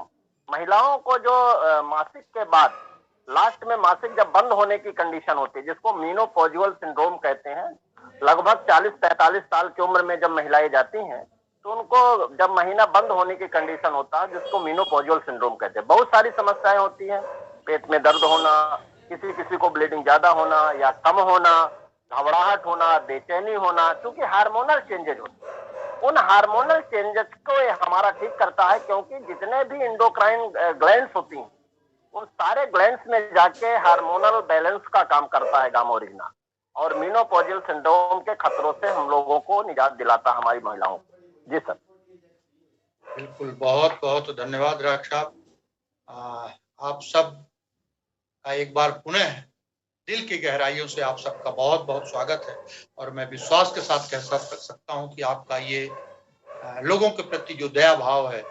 महिलाओं को जो मासिक के बाद लास्ट में मासिक जब बंद होने की कंडीशन होती है, जिसको मेनोपॉजल सिंड्रोम कहते हैं। लगभग 40-45 साल की उम्र में जब महिलाएं जाती हैं तो उनको जब महीना बंद होने की कंडीशन होता है, जिसको मेनोपॉजल सिंड्रोम कहते हैं। बहुत सारी समस्याएं होती हैं, पेट में दर्द होना, किसी को ब्लीडिंग ज्यादा होना या कम होना, घबराहट होना, बेचैनी होना, क्योंकि हार्मोनल चेंजेज होते हैं। उन हार्मोनल चेंजेस को ये हमारा ठीक करता है, क्योंकि जितने भी एंडोक्राइन ग्लैंड्स होती हैं उन सारे ग्लैंड्स में जाके हार्मोनल बैलेंस का काम करता है गामा ओरिजिनल, और मेनोपॉजल सिंड्रोम के खतरों से हम लोगों को निजात दिलाता है, हमारी महिलाओं को। जी सर। बिल्कुल, बहुत बहुत धन्यवाद डॉक्टर साहब। आप सब का एक बार पुनः दिल की गहराइयों से आप सबका बहुत बहुत स्वागत है, और मैं विश्वास के साथ कह सकता हूं कि आपका ये लोगों के प्रति जो दया भाव है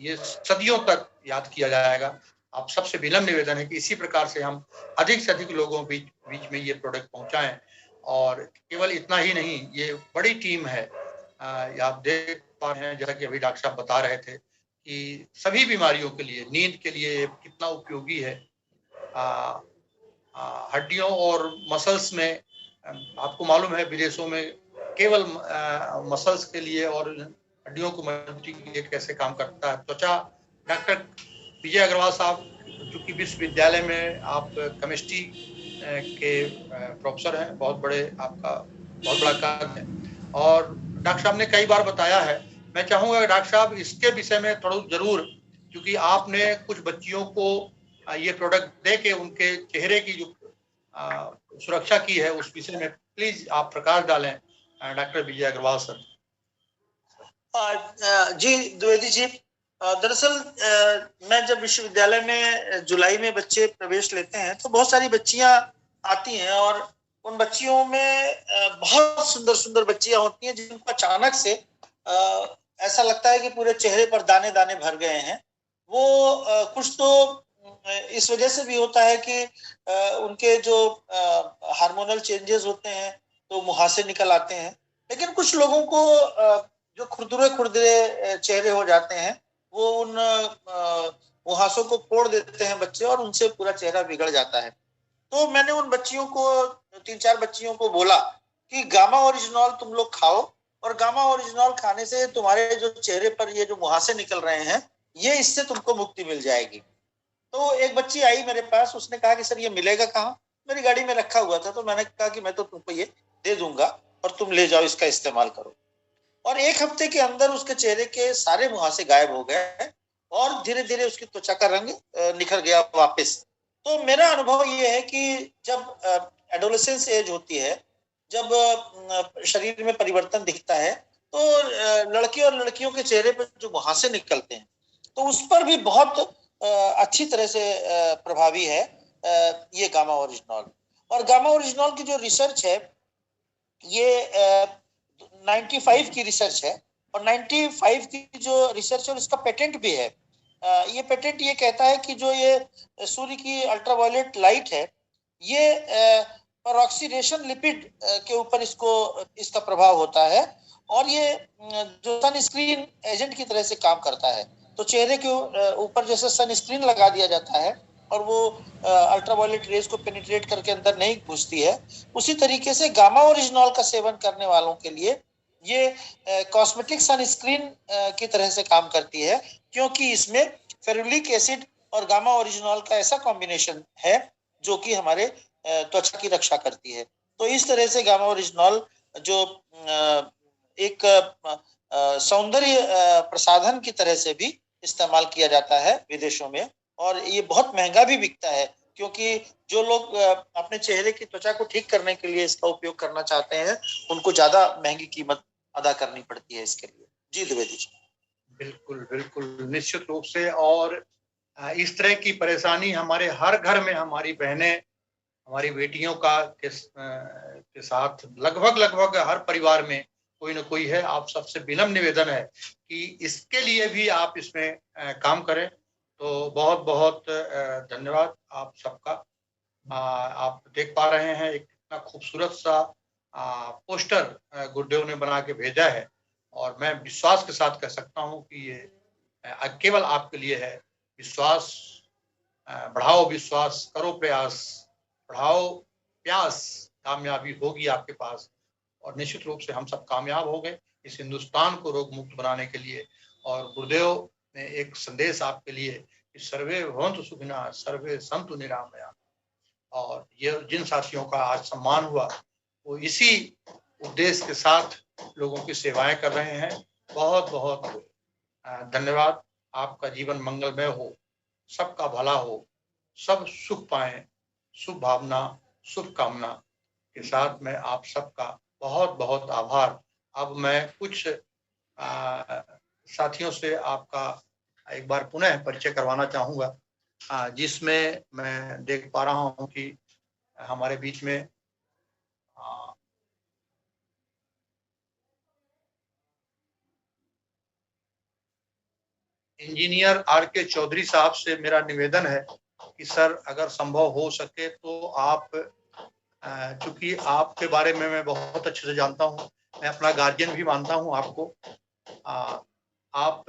ये सदियों तक याद किया जाएगा। आप सबसे विनम्र निवेदन है कि इसी प्रकार से हम अधिक से अधिक लोगों बीच में ये प्रोडक्ट पहुंचाएं, और केवल इतना ही नहीं, ये बड़ी टीम है। आप देख पा रहे हैं, जैसा कि अभी डॉक्टर साहब बता रहे थे कि सभी बीमारियों के लिए, नींद के लिए कितना उपयोगी है। हड्डियों और मसल्स में आपको मालूम है विदेशों में केवल मसल्स के लिए और हड्डियों को मजबूती के लिए कैसे काम करता है त्वचा। डॉक्टर विजय अग्रवाल साहब, चूंकि विश्वविद्यालय में आप केमिस्ट्री के प्रोफेसर हैं, बहुत बड़ा कार्य है, और डॉक्टर साहब ने कई बार बताया है। मैं चाहूंगा डॉक्टर साहब इसके विषय में थोड़ा जरूर, क्योंकि आपने कुछ बच्चियों को ये प्रोडक्ट दे के उनके चेहरे की जो सुरक्षा की है, उस विषय में प्लीज आप प्रकाश डालें डॉक्टर विजय अग्रवाल सर। जी द्विवेदी जी, दरअसल मैं जब विश्वविद्यालय में जुलाई में बच्चे प्रवेश लेते हैं तो बहुत सारी बच्चियां आती हैं, और उन बच्चियों में बहुत सुंदर सुंदर बच्चियां होती हैं जिनको अचानक से ऐसा लगता है कि पूरे चेहरे पर दाने दाने भर गए हैं। वो कुछ तो इस वजह से भी होता है कि उनके जो हार्मोनल चेंजेस होते हैं तो मुहासे निकल आते हैं, लेकिन कुछ लोगों को जो खुरदुरे चेहरे हो जाते हैं वो उन मुहासों को फोड़ देते हैं बच्चे, और उनसे पूरा चेहरा बिगड़ जाता है। तो मैंने उन बच्चियों को, 3-4 बच्चियों को बोला कि गामा ओरिजिनल तुम लोग खाओ, और गामा ओरिजिनल खाने से तुम्हारे जो चेहरे पर ये जो मुहासे निकल रहे हैं ये इससे तुमको मुक्ति मिल जाएगी। तो एक बच्ची आई मेरे पास, उसने कहा कि सर ये मिलेगा कहाँ? मेरी गाड़ी में रखा हुआ था, तो मैंने कहा कि मैं तो तुमको ये दे दूंगा और तुम ले जाओ, इसका इस्तेमाल करो। और 1 हफ्ते के अंदर उसके चेहरे के सारे मुहासे गायब हो गए और धीरे धीरे उसकी त्वचा का रंग निखर गया वापस। तो मेरा अनुभव ये है कि जब एडोलेसेंस एज होती है, जब शरीर में परिवर्तन दिखता है, तो लड़के और लड़कियों के चेहरे पर जो मुहासे निकलते हैं तो उस पर भी बहुत अच्छी तरह से प्रभावी है ये गामा ओरिजिनल। और गामा ओरिजिनॉल की जो रिसर्च है ये 95 की रिसर्च है, और 95 की जो रिसर्च है उसका पेटेंट भी है। ये पेटेंट ये कहता है कि जो ये सूर्य की अल्ट्रावायलेट लाइट है, ये परऑक्सीडेशन लिपिड के ऊपर इसका प्रभाव होता है, और ये जो सनस्क्रीन एजेंट की तरह से काम करता है। तो चेहरे के ऊपर जैसे सनस्क्रीन लगा दिया जाता है और वो अल्ट्रावायलेट रेज को पेनिट्रेट करके अंदर नहीं घुसती है, उसी तरीके से गामा ओरिजिनॉल का सेवन करने वालों के लिए ये कॉस्मेटिक सनस्क्रीन की तरह से काम करती है, क्योंकि इसमें फेरुलिक एसिड और गामा ओरिजिनॉल का ऐसा कॉम्बिनेशन है जो कि हमारे त्वचा की रक्षा करती है। तो इस तरह से गामा ओरिजिनॉल जो एक सौंदर्य प्रसाधन की तरह से भी इस्तेमाल किया जाता है विदेशों में, और ये बहुत महंगा भी बिकता है, क्योंकि जो लोग अपने चेहरे की त्वचा को ठीक करने के लिए इसका उपयोग करना चाहते हैं, उनको ज्यादा महंगी कीमत अदा करनी पड़ती है इसके लिए। जी द्विवेदी जी। बिल्कुल बिल्कुल, निश्चित रूप से। और इस तरह की परेशानी हमारे हर घर में हमारी बहनें, हमारी बेटियों के साथ लगभग हर परिवार में कोई न कोई है। आप सबसे विनम्र निवेदन है कि इसके लिए भी आप इसमें काम करें। तो बहुत बहुत धन्यवाद आप सबका। आप देख पा रहे हैं एक इतना खूबसूरत सा पोस्टर गुरुदेव ने बना के भेजा है, और मैं विश्वास के साथ कह सकता हूं कि ये केवल आपके लिए है। विश्वास बढ़ाओ, विश्वास करो, प्रयास बढ़ाओ, प्यास, कामयाबी होगी आपके पास। और निश्चित रूप से हम सब कामयाब हो गए इस हिंदुस्तान को रोग मुक्त बनाने के लिए। और गुरुदेव ने एक संदेश आपके लिए कि सर्वे भवन्तु सुखिनः सर्वे सन्तु निरामया। और ये जिन साथियों का आज सम्मान हुआ वो इसी उद्देश्य के साथ लोगों की सेवाएं कर रहे हैं। बहुत बहुत धन्यवाद। आपका जीवन मंगलमय हो, सबका भला हो, सब सुख पाएं। शुभ भावना, शुभकामना के साथ मैं आप सबका बहुत बहुत आभार। अब मैं कुछ साथियों से आपका एक बार पुनः परिचय करवाना चाहूँगा, जिसमें मैं देख पा रहा हूँ कि हमारे बीच में इंजीनियर आर.के. चौधरी साहब से मेरा निवेदन है कि सर अगर संभव हो सके तो आप, चूंकि आपके बारे में मैं बहुत अच्छे से जानता हूँ, मैं अपना गार्जियन भी मानता हूँ आपको। आप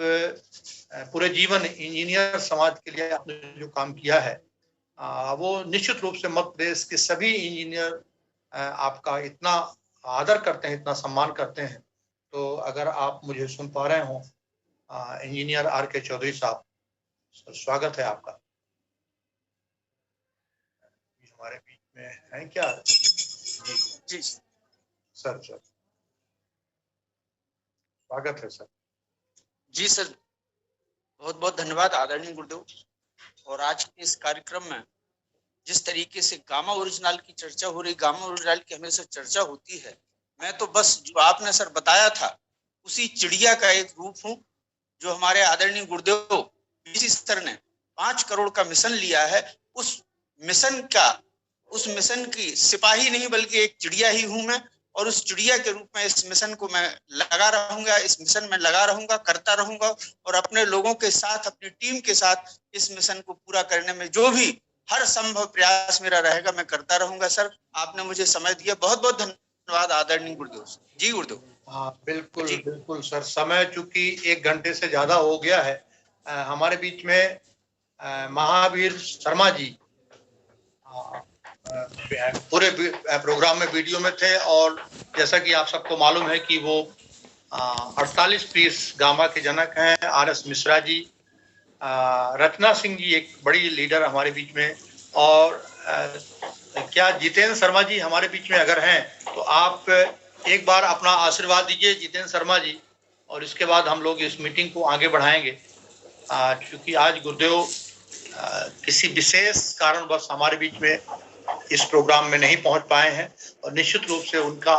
पूरे जीवन इंजीनियर समाज के लिए आपने जो काम किया है वो निश्चित रूप से मध्य प्रदेश के सभी इंजीनियर आपका इतना आदर करते हैं, इतना सम्मान करते हैं। तो अगर आप मुझे सुन पा रहे हो, इंजीनियर आर.के. चौधरी साहब, स्वागत है आपका। हमारे बीच में हैं क्या? जी सर, स्वागत है सर। जी सर, बहुत बहुत धन्यवाद आदरणीय गुरुदेव। और आज के इस कार्यक्रम में जिस तरीके से गामा ओरिजिनल की चर्चा हो रही, गामा ओरिजिनल की हमेशा चर्चा होती है, मैं तो बस जो आपने सर बताया था उसी चिड़िया का एक रूप हूँ, जो हमारे आदरणीय गुरुदेव बीसी सर ने 5 करोड़ का मिशन लिया है। उस मिशन की सिपाही नहीं बल्कि एक चिड़िया ही हूं मैं, और उस चिड़िया के रूप में इस मिशन को मैं लगा रहूंगा, इस मिशन में लगा रहूंगा, करता रहूंगा, और अपने लोगों के साथ, अपनी टीम के साथ इस मिशन को पूरा करने में जो भी हर संभव प्रयास मेरा रहेगा मैं करता रहूंगा। सर आपने मुझे समय दिया, बहुत बहुत धन्यवाद आदरणीय गुरुदेव। जी गुरुदेव। हाँ बिल्कुल बिल्कुल सर, समय चूंकि 1 घंटे से ज्यादा हो गया है। हमारे बीच में महावीर शर्मा जी पूरे प्रोग्राम में वीडियो में थे, और जैसा कि आप सबको मालूम है कि वो 48 पीस गामा के जनक हैं। आर.एस. मिश्रा जी, रत्ना सिंह जी एक बड़ी लीडर हमारे बीच में, और क्या जितेंद्र शर्मा जी हमारे बीच में अगर हैं तो आप एक बार अपना आशीर्वाद दीजिए जितेंद्र शर्मा जी, और इसके बाद हम लोग इस मीटिंग को आगे बढ़ाएंगे। क्योंकि आज गुरुदेव किसी विशेष कारणवश हमारे बीच में इस प्रोग्राम में नहीं पहुंच पाए हैं, और निश्चित रूप से उनका